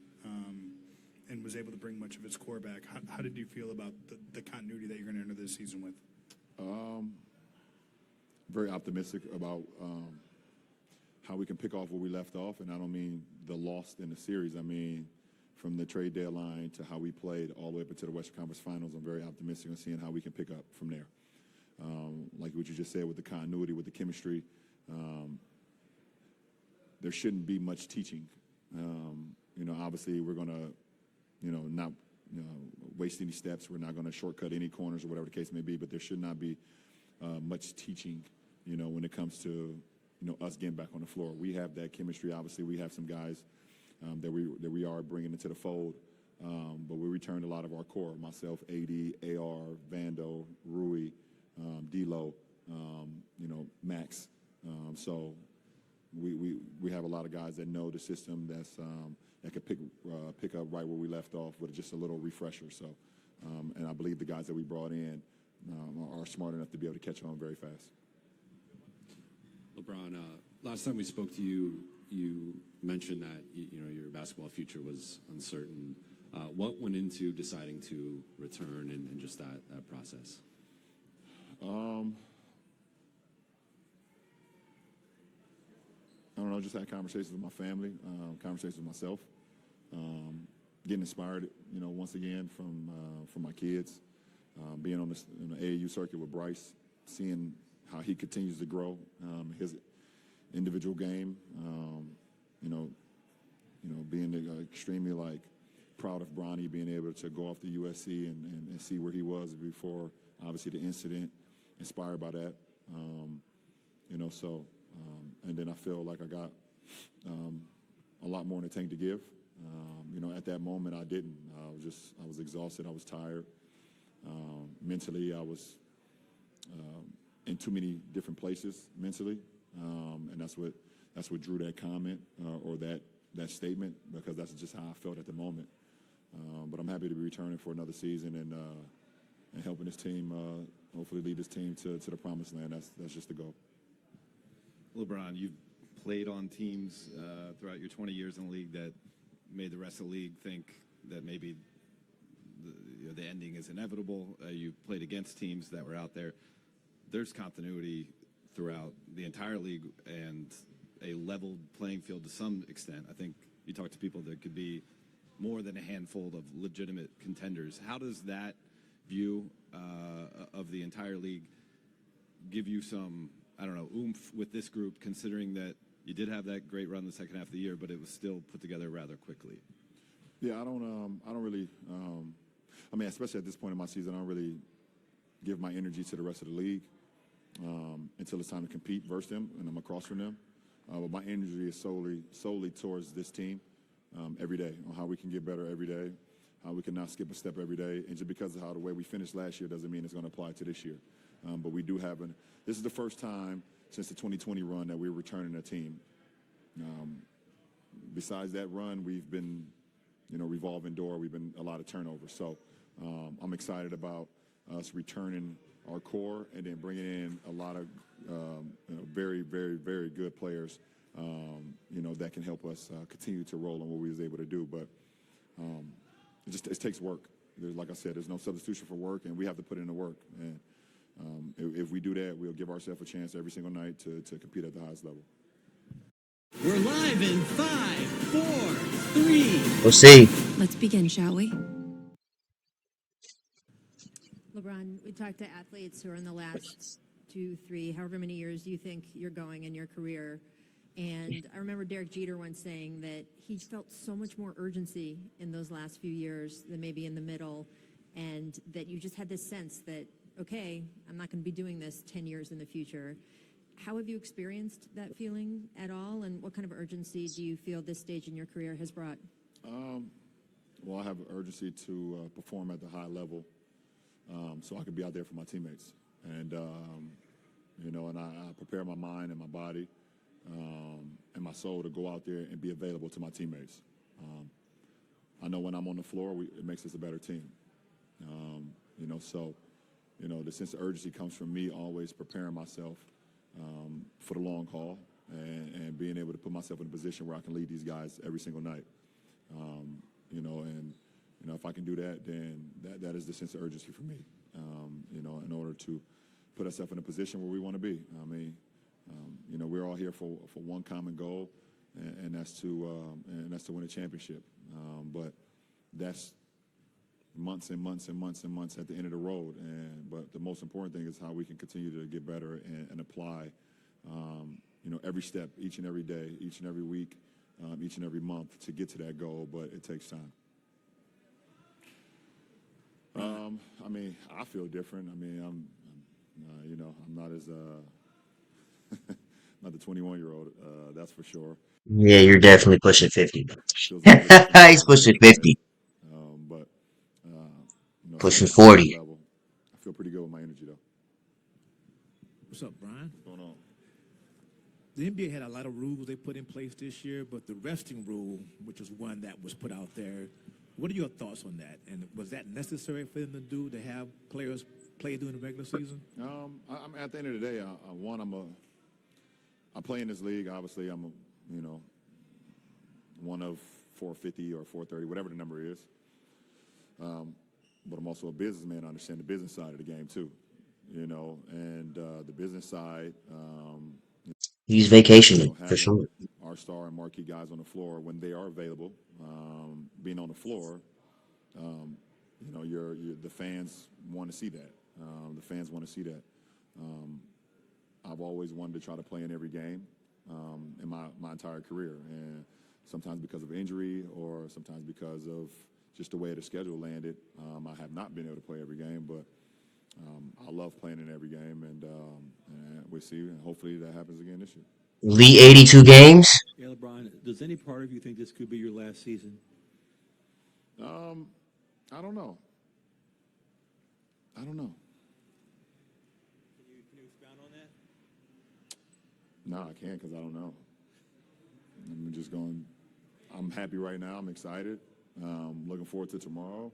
and was able to bring much of its core back, how did you feel about the continuity that you're going to enter this season with? Very optimistic about how we can pick off where we left off, and I don't mean the loss in the series. I mean from the trade deadline to how we played all the way up into the Western Conference Finals. I'm very optimistic on seeing how we can pick up from there. Like what you just said with the continuity, with the chemistry, there shouldn't be much teaching. Obviously we're going to, not waste any steps. We're not going to shortcut any corners or whatever the case may be, but there should not be much teaching, when it comes to, us getting back on the floor. We have that chemistry. Obviously, we have some guys that we are bringing into the fold, but we returned a lot of our core. Myself, AD, AR, Vando, Rui, D'Lo, Max. So we have a lot of guys that know the system that could pick up right where we left off with just a little refresher. So, and I believe the guys that we brought in are smart enough to be able to catch on very fast. LeBron, last time we spoke to you, you mentioned that your basketball future was uncertain. What went into deciding to return and just that process? I don't know, just had conversations with my family, conversations with myself, getting inspired, once again from my kids, being on the AAU circuit with Bryce, seeing how he continues to grow his individual game. Being extremely proud of Bronny being able to go off to USC and see where he was before, obviously, the incident, inspired by that. And then I feel like I got a lot more in the tank to give. At that moment, I didn't. I was exhausted. I was tired. Mentally, I was in too many different places mentally, and that's what drew that comment or that statement, because that's just how I felt at the moment. But I'm happy to be returning for another season and helping this team, hopefully lead this team to the promised land. That's just the goal. LeBron, you've played on teams throughout your 20 years in the league that made the rest of the league think that maybe the ending is inevitable. You played against teams that were out there. There's continuity throughout the entire league and a leveled playing field to some extent. I think you talk to people that could be more than a handful of legitimate contenders. How does that view of the entire league give you some, oomph with this group, considering that you did have that great run the second half of the year, but it was still put together rather quickly? Yeah, I don't really, especially at this point in my season, I don't really give my energy to the rest of the league until it's time to compete versus them and I'm across from them. But my energy is solely towards this team every day, on how we can get better every day, how we can not skip a step every day. And just because of how the way we finished last year doesn't mean it's going to apply to this year. But we do have this is the first time since the 2020 run that we're returning a team. Besides that run, we've been, revolving door. We've been a lot of turnover. So I'm excited about us returning our core and then bringing in a lot of very, very, very good players, that can help us continue to roll on what we was able to do. But it takes work. Like I said, there's no substitution for work, and we have to put in the work. And if we do that, we'll give ourselves a chance every single night to compete at the highest level. We're live in 5, 4, 3. We'll see. Let's begin, shall we? LeBron, we talked to athletes who are in the last 2, 3, however many years you think you're going in your career. And I remember Derek Jeter once saying that he felt so much more urgency in those last few years than maybe in the middle, and that you just had this sense that, okay, I'm not going to be doing this 10 years in the future. How have you experienced that feeling at all, and what kind of urgency do you feel this stage in your career has brought? Well, I have an urgency to perform at the high level so I can be out there for my teammates. And, and I prepare my mind and my body and my soul to go out there and be available to my teammates. I know when I'm on the floor, it makes us a better team. The sense of urgency comes from me always preparing myself for the long haul and being able to put myself in a position where I can lead these guys every single night. If I can do that, then that is the sense of urgency for me, in order to put ourselves in a position where we want to be. We're all here for one common goal, and that's to win a championship. But that's months and months and months and months at the end of the road. But the most important thing is how we can continue to get better and apply, every step, each and every day, each and every week, each and every month to get to that goal. But it takes time. I feel different. I'm not as not the 21-year-old. That's for sure. Yeah, you're definitely pushing 50. Feels like He's pushing 50. Pushing 40. I feel pretty good with my energy, though. What's up, Brian? What's going on? The NBA had a lot of rules they put in place this year, but the resting rule, which was one that was put out there, what are your thoughts on that? And was that necessary for them to do, to have players play during the regular season? At the end of the day, I play in this league. Obviously, I'm one of 450 or 430, whatever the number is. But I'm also a businessman. I understand the business side of the game too, and the business side. He's vacationing for sure. Our star and marquee guys on the floor when they are available, being on the floor. The fans want to see that. The fans want to see that. I've always wanted to try to play in every game in my entire career. And sometimes because of injury or sometimes because of just the way the schedule landed, I have not been able to play every game. But I love playing in every game, and we'll see. And hopefully that happens again this year. Elite 82 games. Yeah, LeBron, does any part of you think this could be your last season? I don't know. Can you expound on that? No, I can't because I don't know. I'm just going. I'm happy right now. I'm excited. Looking forward to tomorrow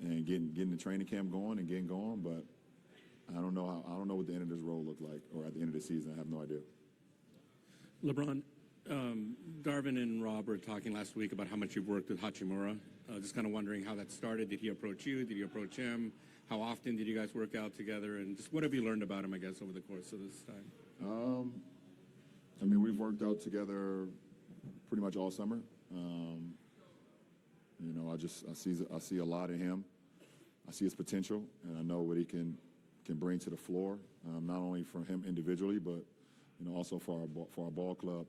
and getting the training camp going and getting going. But I don't know what the end of this role looked like, or at the end of the season. I have no idea. LeBron, Darvin and Rob were talking last week about how much you've worked with Hachimura. Just kind of wondering how that started. Did he approach you? Did you approach him? How often did you guys work out together? And just what have you learned about him, I guess, over the course of this time? I mean, we've worked out together pretty much all summer. You know, I see a lot in him. I see his potential, and I know what he can bring to the floor, not only for him individually, but you know, also for our ball club.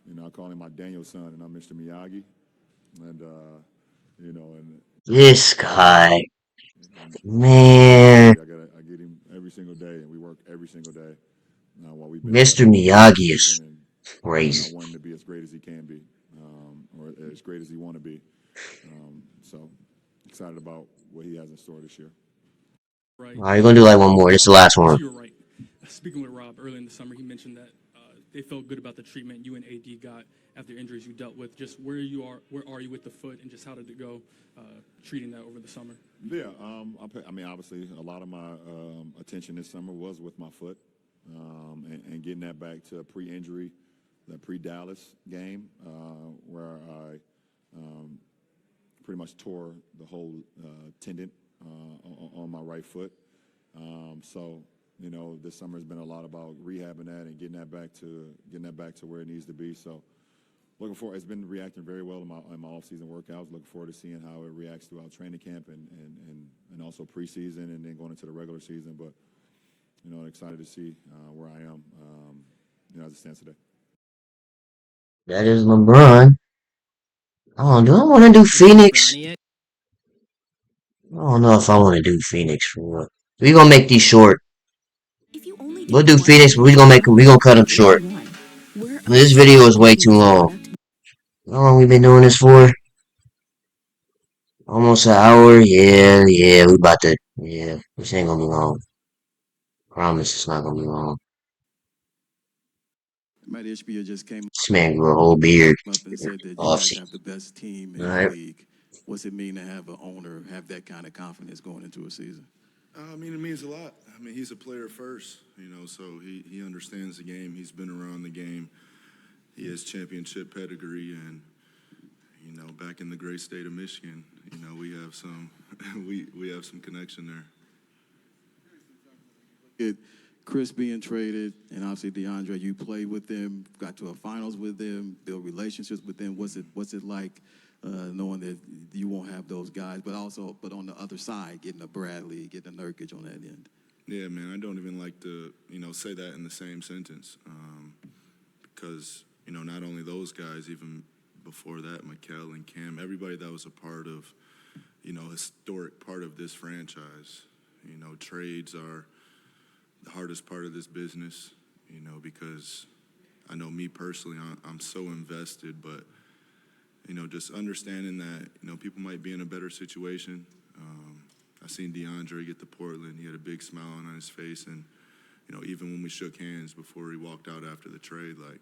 You know, I call him my Daniel son, and I'm Mr. Miyagi, and you know, and This guy, man, I get him every single day, and we work every single day. While we've been Mr. together Miyagi this is season, and I crazy. want him to be as great as he can be, or as great as he want to be. So excited about what he has in store this year. Right. All right, you're gonna do like one more. This is the last one. You're right. Speaking with Rob early in the summer, he mentioned that they felt good about the treatment you and AD got after injuries you dealt with. Just where are you with the foot, and just how did it go treating that over the summer? Yeah, I mean, obviously, a lot of my attention this summer was with my foot, and getting that back to pre-injury, that pre-Dallas game, where I pretty much tore the whole tendon on my right foot. So, you know, this summer has been a lot about rehabbing that and getting that back to where it needs to be. So, looking forward. It's been reacting very well in my off-season workouts. Looking forward to seeing how it reacts throughout training camp and also preseason and then going into the regular season. But you know, excited to see where I am, you know, as it stands today. That is LeBron. Oh, do I want to do Phoenix? I don't know if I want to do Phoenix for real. We're gonna make these short. We'll do Phoenix, but we're gonna cut them short. This video is way too long. How long we been doing this for? Almost an hour. Yeah, this ain't gonna be long. Promise it's not gonna be long. Matt Ishbia just came This man grew a whole beard. up and said that you Off guys season. have the best team in the Alright. league. What's it mean to have an owner have that kind of confidence going into a season? I mean, it means a lot. I mean, he's a player first, you know, so he understands the game. He's been around the game. He has championship pedigree, and you know, back in the great state of Michigan, you know, we have some we have some connection there. Chris being traded, and obviously DeAndre, you played with them, got to a finals with them, built relationships with them. What's it like knowing that you won't have those guys, but on the other side, getting a Bradley, getting a Nurkic on that end? Yeah, man, I don't even like to, you know, say that in the same sentence because, you know, not only those guys, even before that, Mikal and Cam, everybody that was a part of, you know, historic part of this franchise. You know, trades are the hardest part of this business, you know, because I know me personally, I'm so invested, but, you know, just understanding that, you know, people might be in a better situation. I seen DeAndre get to Portland. He had a big smile on his face, and, you know, even when we shook hands before he walked out after the trade, like,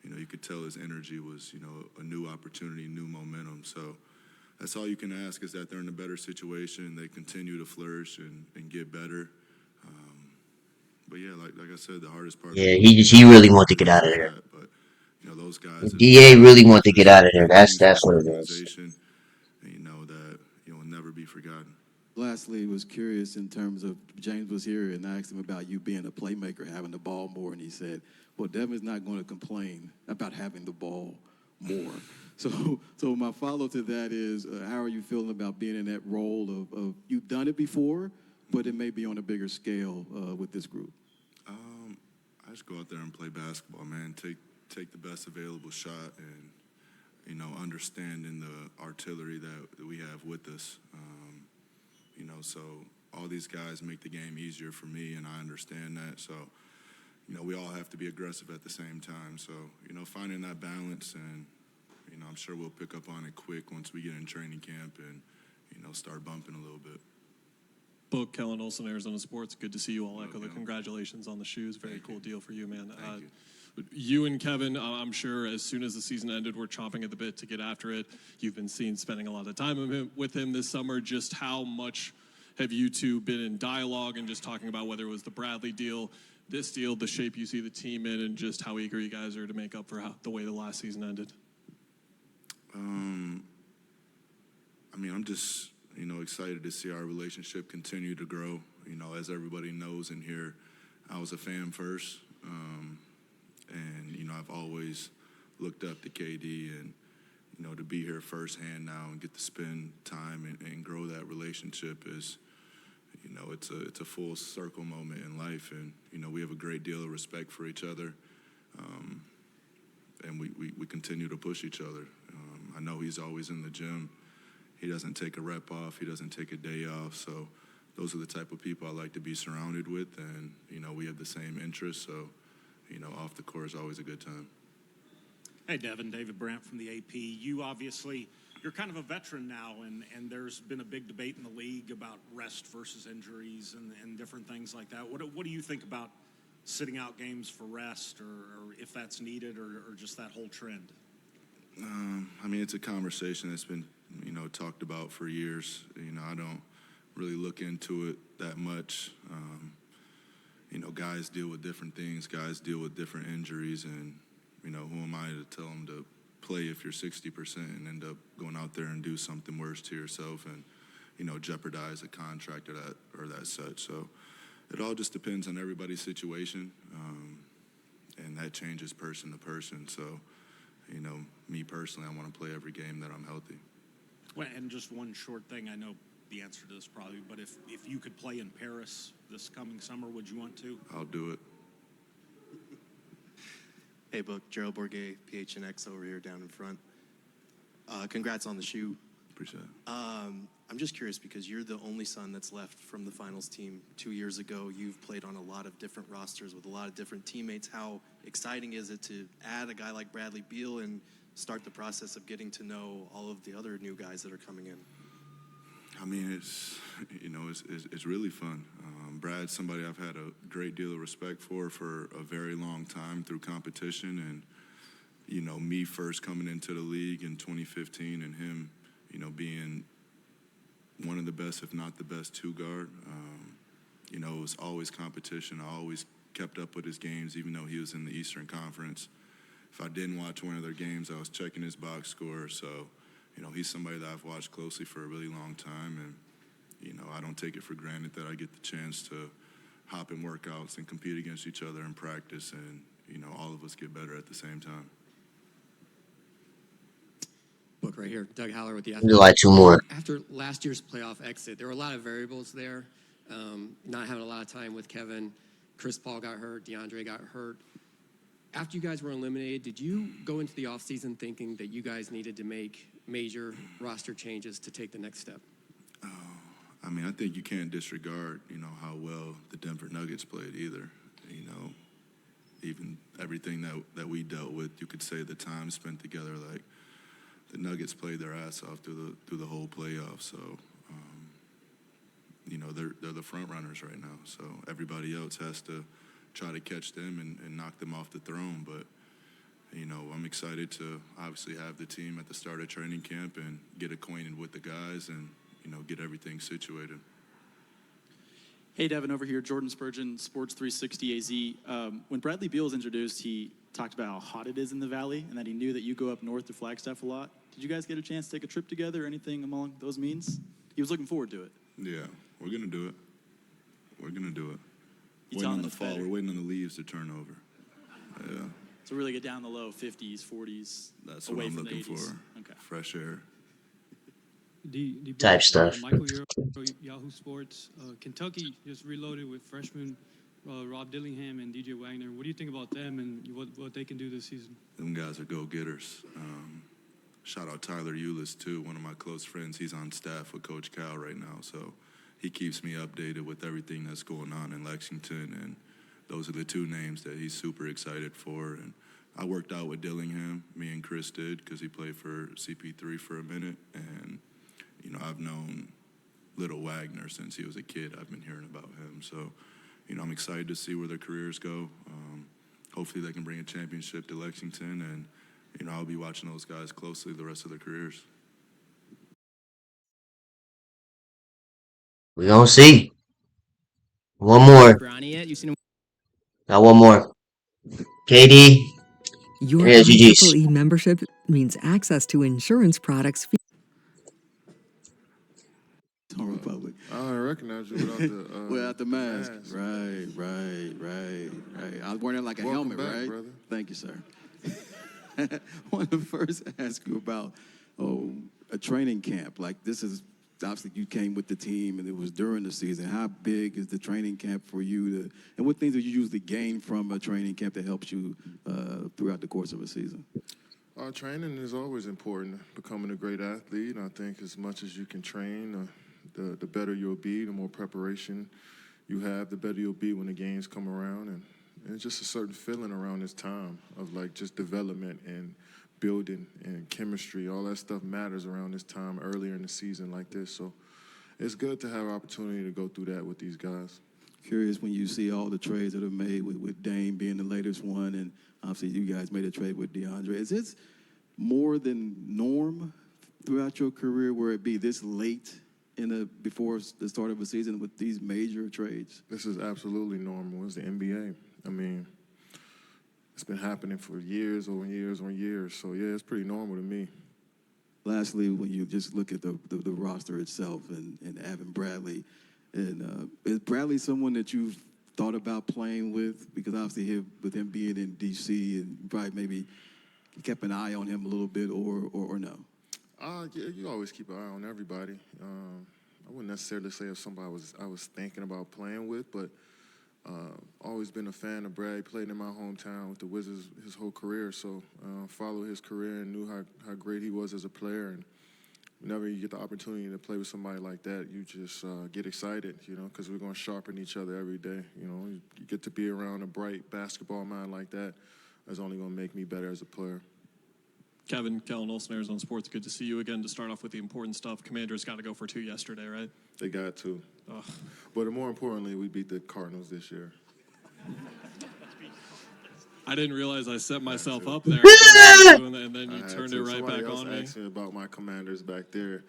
you know, you could tell his energy was, you know, a new opportunity, new momentum. So that's all you can ask, is that they're in a better situation, they continue to flourish and get better. But yeah, like I said, the hardest part. Yeah, he really wanted to get out of there. But you know, those guys. DA really wanted to get out of there. That's what it is. And you know that you will never be forgotten. Lastly, was curious in terms of James was here, and I asked him about you being a playmaker, having the ball more, and he said, well, Devin's not going to complain about having the ball more. So my follow to that is, how are you feeling about being in that role of you've done it before, but it may be on a bigger scale with this group? I just go out there and play basketball, man. Take the best available shot, and understanding the artillery that we have with us. So all these guys make the game easier for me, and I understand that. So we all have to be aggressive at the same time. So finding that balance, and I'm sure we'll pick up on it quick once we get in training camp and start bumping a little bit. Book, Kellen Olson, Arizona Sports. Good to see you all. Echo the congratulations on the shoes. Very cool deal for you, man. Thank you. You and Kevin, I'm sure as soon as the season ended, were chomping at the bit to get after it. You've been seen spending a lot of time with him this summer. Just how much have you two been in dialogue and just talking about whether it was the Bradley deal, this deal, the shape you see the team in, and just how eager you guys are to make up for the way the last season ended? I'm just, excited to see our relationship continue to grow. As everybody knows in here, I was a fan first. And I've always looked up to KD, and, to be here firsthand now and get to spend time and grow that relationship is, it's a full circle moment in life. And, we have a great deal of respect for each other. And we continue to push each other. I know he's always in the gym. He doesn't take a rep off. He doesn't take a day off. So those are the type of people I like to be surrounded with. And, we have the same interests. So, off the court is always a good time. Hey, Devin, David Brandt from the AP. You're kind of a veteran now, and there's been a big debate in the league about rest versus injuries and different things like that. What do you think about sitting out games for rest, or if that's needed, or just that whole trend? It's a conversation that's been, talked about for years. I don't really look into it that much. Guys deal with different things. Guys deal with different injuries, and, who am I to tell them to play if you're 60% and end up going out there and do something worse to yourself and, jeopardize a contract or that such. So it all just depends on everybody's situation, and that changes person to person. So, me personally, I want to play every game that I'm healthy. Well, and just one short thing, I know the answer to this probably, but if you could play in Paris this coming summer, would you want to? I'll do it. Hey, Book, Gerald Bourget, PHNX over here down in front. Congrats on the shoe. Appreciate it. I'm just curious because you're the only son that's left from the finals team 2 years ago. You've played on a lot of different rosters with a lot of different teammates. How exciting is it to add a guy like Bradley Beal and start the process of getting to know all of the other new guys that are coming in? It's really fun. Brad's somebody I've had a great deal of respect for a very long time through competition, and me first coming into the league in 2015, and him, being one of the best, if not the best, two guard. It was always competition. I always kept up with his games, even though he was in the Eastern Conference. If I didn't watch one of their games, I was checking his box score. So, he's somebody that I've watched closely for a really long time, and I don't take it for granted that I get the chance to hop in workouts and compete against each other in practice, and all of us get better at the same time. Book right here, Doug Haller with the Do like two more. After last year's playoff exit, there were a lot of variables there. Not having a lot of time with Kevin, Chris Paul got hurt, DeAndre got hurt. After you guys were eliminated, did you go into the offseason thinking that you guys needed to make major roster changes to take the next step? I think you can't disregard, how well the Denver Nuggets played either. Even everything that we dealt with, you could say the time spent together, like the Nuggets played their ass off through the whole playoffs. So, they're the front runners right now. So everybody else has to try to catch them and knock them off the throne. But, I'm excited to obviously have the team at the start of training camp and get acquainted with the guys and, get everything situated. Hey, Devin, over here, Jordan Spurgeon, Sports 360 AZ. When Bradley Beal was introduced, he talked about how hot it is in the Valley and that he knew that you go up north to Flagstaff a lot. Did you guys get a chance to take a trip together or anything along those means? He was looking forward to it. Yeah, we're going to do it. We're going to do it. You Waiting telling on the us fall. better. We're waiting on the leaves to turn over. Yeah. So really get down the low 50s, 40s. That's away what I'm from the looking 80s. for. Okay. Fresh air. Type stuff. Michael, Yahoo Sports. Kentucky just reloaded with freshmen Rob Dillingham and DJ Wagner. What do you think about them and what they can do this season? Them guys are go-getters. Shout out Tyler Eulis, too, one of my close friends. He's on staff with Coach Cal right now, so he keeps me updated with everything that's going on in Lexington, and those are the two names that he's super excited for. And I worked out with Dillingham, me and Chris did, because he played for CP3 for a minute, and, you know, I've known Little Wagner since he was a kid. I've been hearing about him, so, you know, I'm excited to see where their careers go. Hopefully they can bring a championship to Lexington, and, you know, I'll be watching those guys closely the rest of their careers. We gonna see. One more. Brownie yet? You seen him? Got one more. KD. Your Here's GG's. IEEE membership means access to insurance products. Republic. I don't recognize you without the without the mask. Right. I was wearing it like a Welcome helmet, back, right? brother. Thank you, sir. I want to first ask you about a training camp. Like, this is obviously you came with the team and it was during the season. How big is the training camp for you and what things do you usually gain from a training camp that helps you throughout the course of a season? Training is always important. Becoming a great athlete, I think as much as you can train, the better you'll be, the more preparation you have, the better you'll be when the games come around. And it's just a certain feeling around this time of like just development and building and chemistry. All that stuff matters around this time earlier in the season like this. So it's good to have an opportunity to go through that with these guys. Curious when you see all the trades that are made with Dame being the latest one, and obviously you guys made a trade with DeAndre. Is this more than norm throughout your career where it be this late before the start of a season with these major trades? This is absolutely normal. It's the NBA. I mean, it's been happening for years on years on years. So, yeah, it's pretty normal to me. Lastly, when you just look at the roster itself and Evan Bradley, and is Bradley someone that you've thought about playing with? Because obviously with him being in D.C. and probably maybe kept an eye on him a little bit or no? Yeah, you always keep an eye on everybody. I wouldn't necessarily say if somebody I was thinking about playing with, but always been a fan of Brad. He played in my hometown with the Wizards his whole career, so followed his career and knew how great he was as a player. And whenever you get the opportunity to play with somebody like that, you just get excited, you know, because we're going to sharpen each other every day. You know, you get to be around a bright basketball mind like that. That's only going to make me better as a player. Kevin, Kellen Olson, Arizona Sports. Good to see you again. To start off with the important stuff, Commanders got to go for 2 yesterday, right? They got to. Ugh. But more importantly, we beat the Cardinals this year. I didn't realize I set myself up there, and then you turned it right back on me. Asked me about my Commanders back there,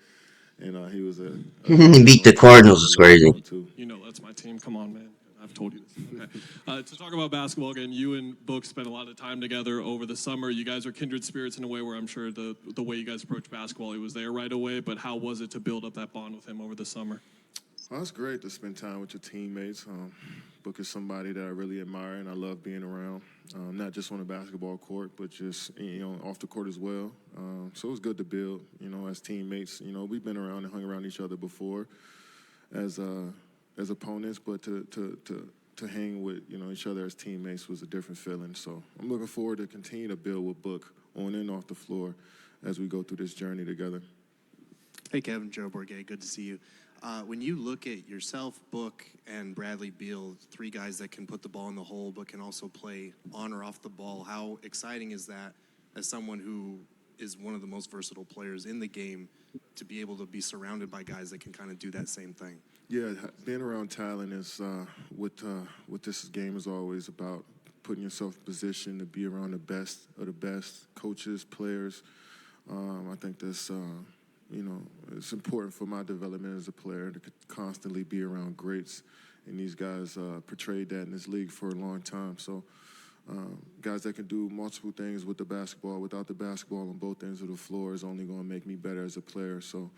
and he was beat the Cardinals is crazy. You know that's my team. Come on, man. I've told you this. Okay. To talk about basketball again, you and Book spent a lot of time together over the summer. You guys are kindred spirits in a way where I'm sure the way you guys approach basketball, it was there right away. But how was it to build up that bond with him over the summer? Well, it's great to spend time with your teammates. Book is somebody that I really admire and I love being around, not just on the basketball court, but just off the court as well. So it was good to build, as teammates. We've been around and hung around each other before as opponents, but to hang with each other as teammates was a different feeling. So I'm looking forward to continue to build with Book on and off the floor as we go through this journey together. Hey, Kevin, Joe Bourget, good to see you. When you look at yourself, Book, and Bradley Beal, 3 guys that can put the ball in the hole but can also play on or off the ball, how exciting is that as someone who is one of the most versatile players in the game to be able to be surrounded by guys that can kind of do that same thing? Yeah, being around talent is what this game is always about, putting yourself in position to be around the best of the best, coaches, players. I think that's it's important for my development as a player to constantly be around greats, and these guys portrayed that in this league for a long time. So guys that can do multiple things with the basketball, without the basketball on both ends of the floor is only going to make me better as a player. So,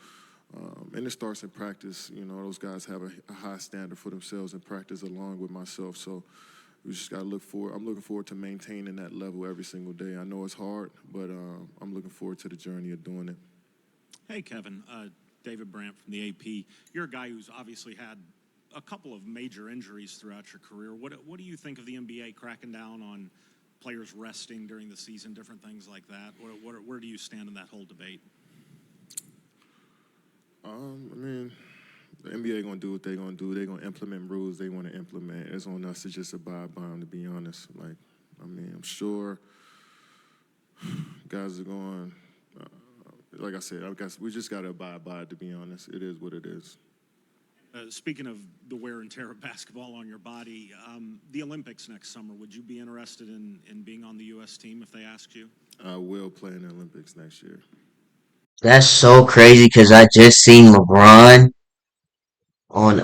and it starts in practice. Those guys have a high standard for themselves in practice along with myself. So we just got to look forward. I'm looking forward to maintaining that level every single day. I know it's hard, but I'm looking forward to the journey of doing it. Hey, Kevin. David Brandt from the AP. You're a guy who's obviously had a couple of major injuries throughout your career. What do you think of the NBA cracking down on players resting during the season, different things like that? Where do you stand in that whole debate? I mean, the NBA gonna do what they gonna do. They gonna implement rules they want to implement. It's on us to just abide by them. To be honest, I'm sure guys are going. Like I said, I guess we just gotta abide by it. To be honest, it is what it is. Speaking of the wear and tear of basketball on your body, the Olympics next summer, would you be interested in being on the U.S. team if they asked you? I will play in the Olympics next year. That's so crazy because I just seen LeBron on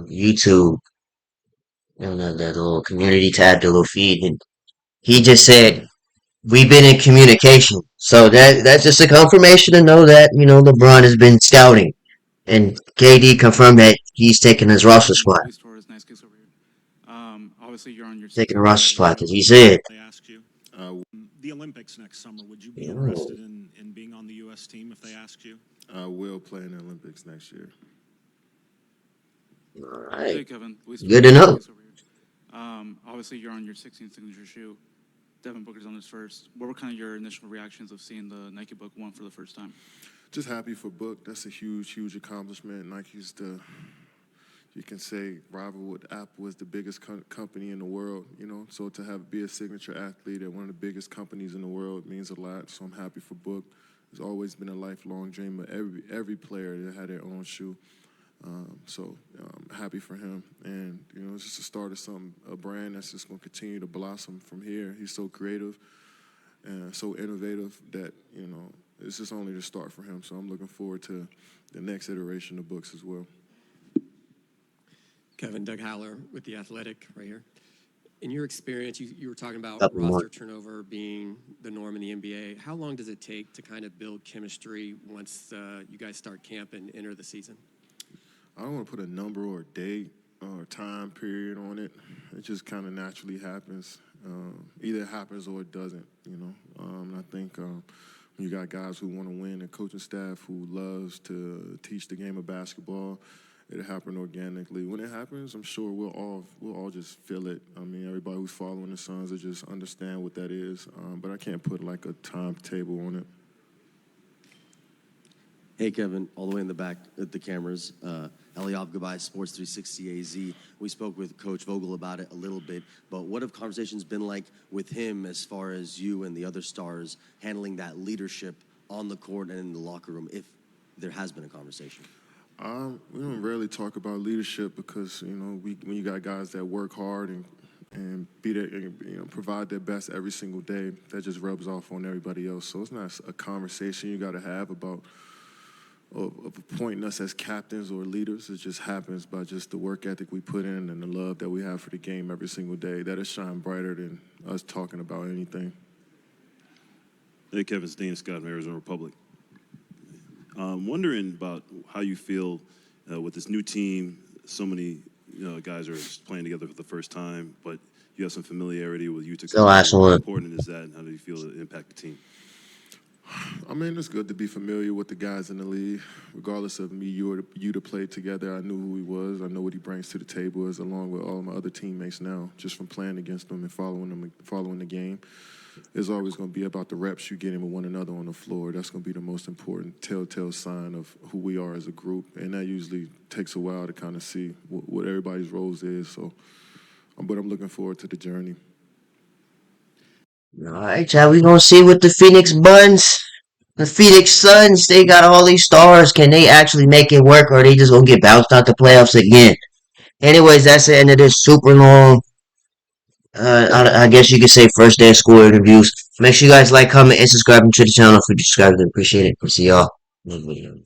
YouTube, that little community tab, the little feed, and he just said we've been in communication. So that's just a confirmation to know that LeBron has been scouting, and KD confirmed that he's taking his roster spot, Luis Torres, nice kicks over here. Obviously, you're on your taking a 16th roster season spot of because the he show. said, They asked you. The Olympics next summer, would you be "Oh, interested in being on the U.S. team if they asked you? I will play in the Olympics next year. all Hey, right, Kevin. Luis good Torres, to nice know." kicks over here. Obviously, you're on your 16th signature shoe. Devin Booker's on his first. What were kind of your initial reactions of seeing the Nike Book 1 for the first time? Just happy for Book. That's a huge, huge accomplishment. Nike's you can say, rival with Apple is the biggest company in the world, So to be a signature athlete at one of the biggest companies in the world means a lot. So I'm happy for Book. It's always been a lifelong dream of every player that had their own shoe. So I'm happy for him. And, it's just the start of a brand that's just going to continue to blossom from here. He's so creative and so innovative that, it's just only the start for him. So I'm looking forward to the next iteration of Books as well. Kevin, Doug Haller with The Athletic right here. In your experience, you were talking about Couple more. roster turnover being the norm in the NBA. How long does it take to kind of build chemistry once you guys start camp and enter the season? I don't want to put a number or a date or a time period on it. It just kind of naturally happens. Either it happens or it doesn't, I think when you got guys who want to win and coaching staff who loves to teach the game of basketball, it'll happen organically. When it happens, I'm sure we'll all just feel it. I mean, everybody who's following the Suns will just understand what that is. But I can't put like a timetable on it. Hey, Kevin, all the way in the back at the cameras. Eliav Gabay, Sports 360 AZ. We spoke with Coach Vogel about it a little bit, but what have conversations been like with him as far as you and the other stars handling that leadership on the court and in the locker room, if there has been a conversation? We don't rarely talk about leadership because, when you got guys that work hard and be there, provide their best every single day, that just rubs off on everybody else. So it's not a conversation you got to have about of appointing us as captains or leaders. It just happens by just the work ethic we put in and the love that we have for the game every single day. That'll shine brighter than us talking about anything. Hey, Kevin, it's Dana Scott from Arizona Republic. I'm wondering about how you feel with this new team. So many guys are playing together for the first time, but you have some familiarity with Utah. The last How one. important is that, and how do you feel it impact the team? I mean, it's good to be familiar with the guys in the league. Regardless of me, you to play together, I knew who he was. I know what he brings to the table, as along with all of my other teammates now, just from playing against them and following the game. It's always going to be about the reps you get in with one another on the floor. That's going to be the most important telltale sign of who we are as a group, and that usually takes a while to kind of see what everybody's roles is. So, but I'm looking forward to the journey. All right, Chad, we gonna see what the Phoenix Suns, they got all these stars. Can they actually make it work, or are they just gonna get bounced out the playoffs again? Anyways, that's the end of this super long, I guess you could say first day of school interviews. Make sure you guys like, comment, and subscribe to the channel if you subscribe. Appreciate it. We'll see y'all in the video.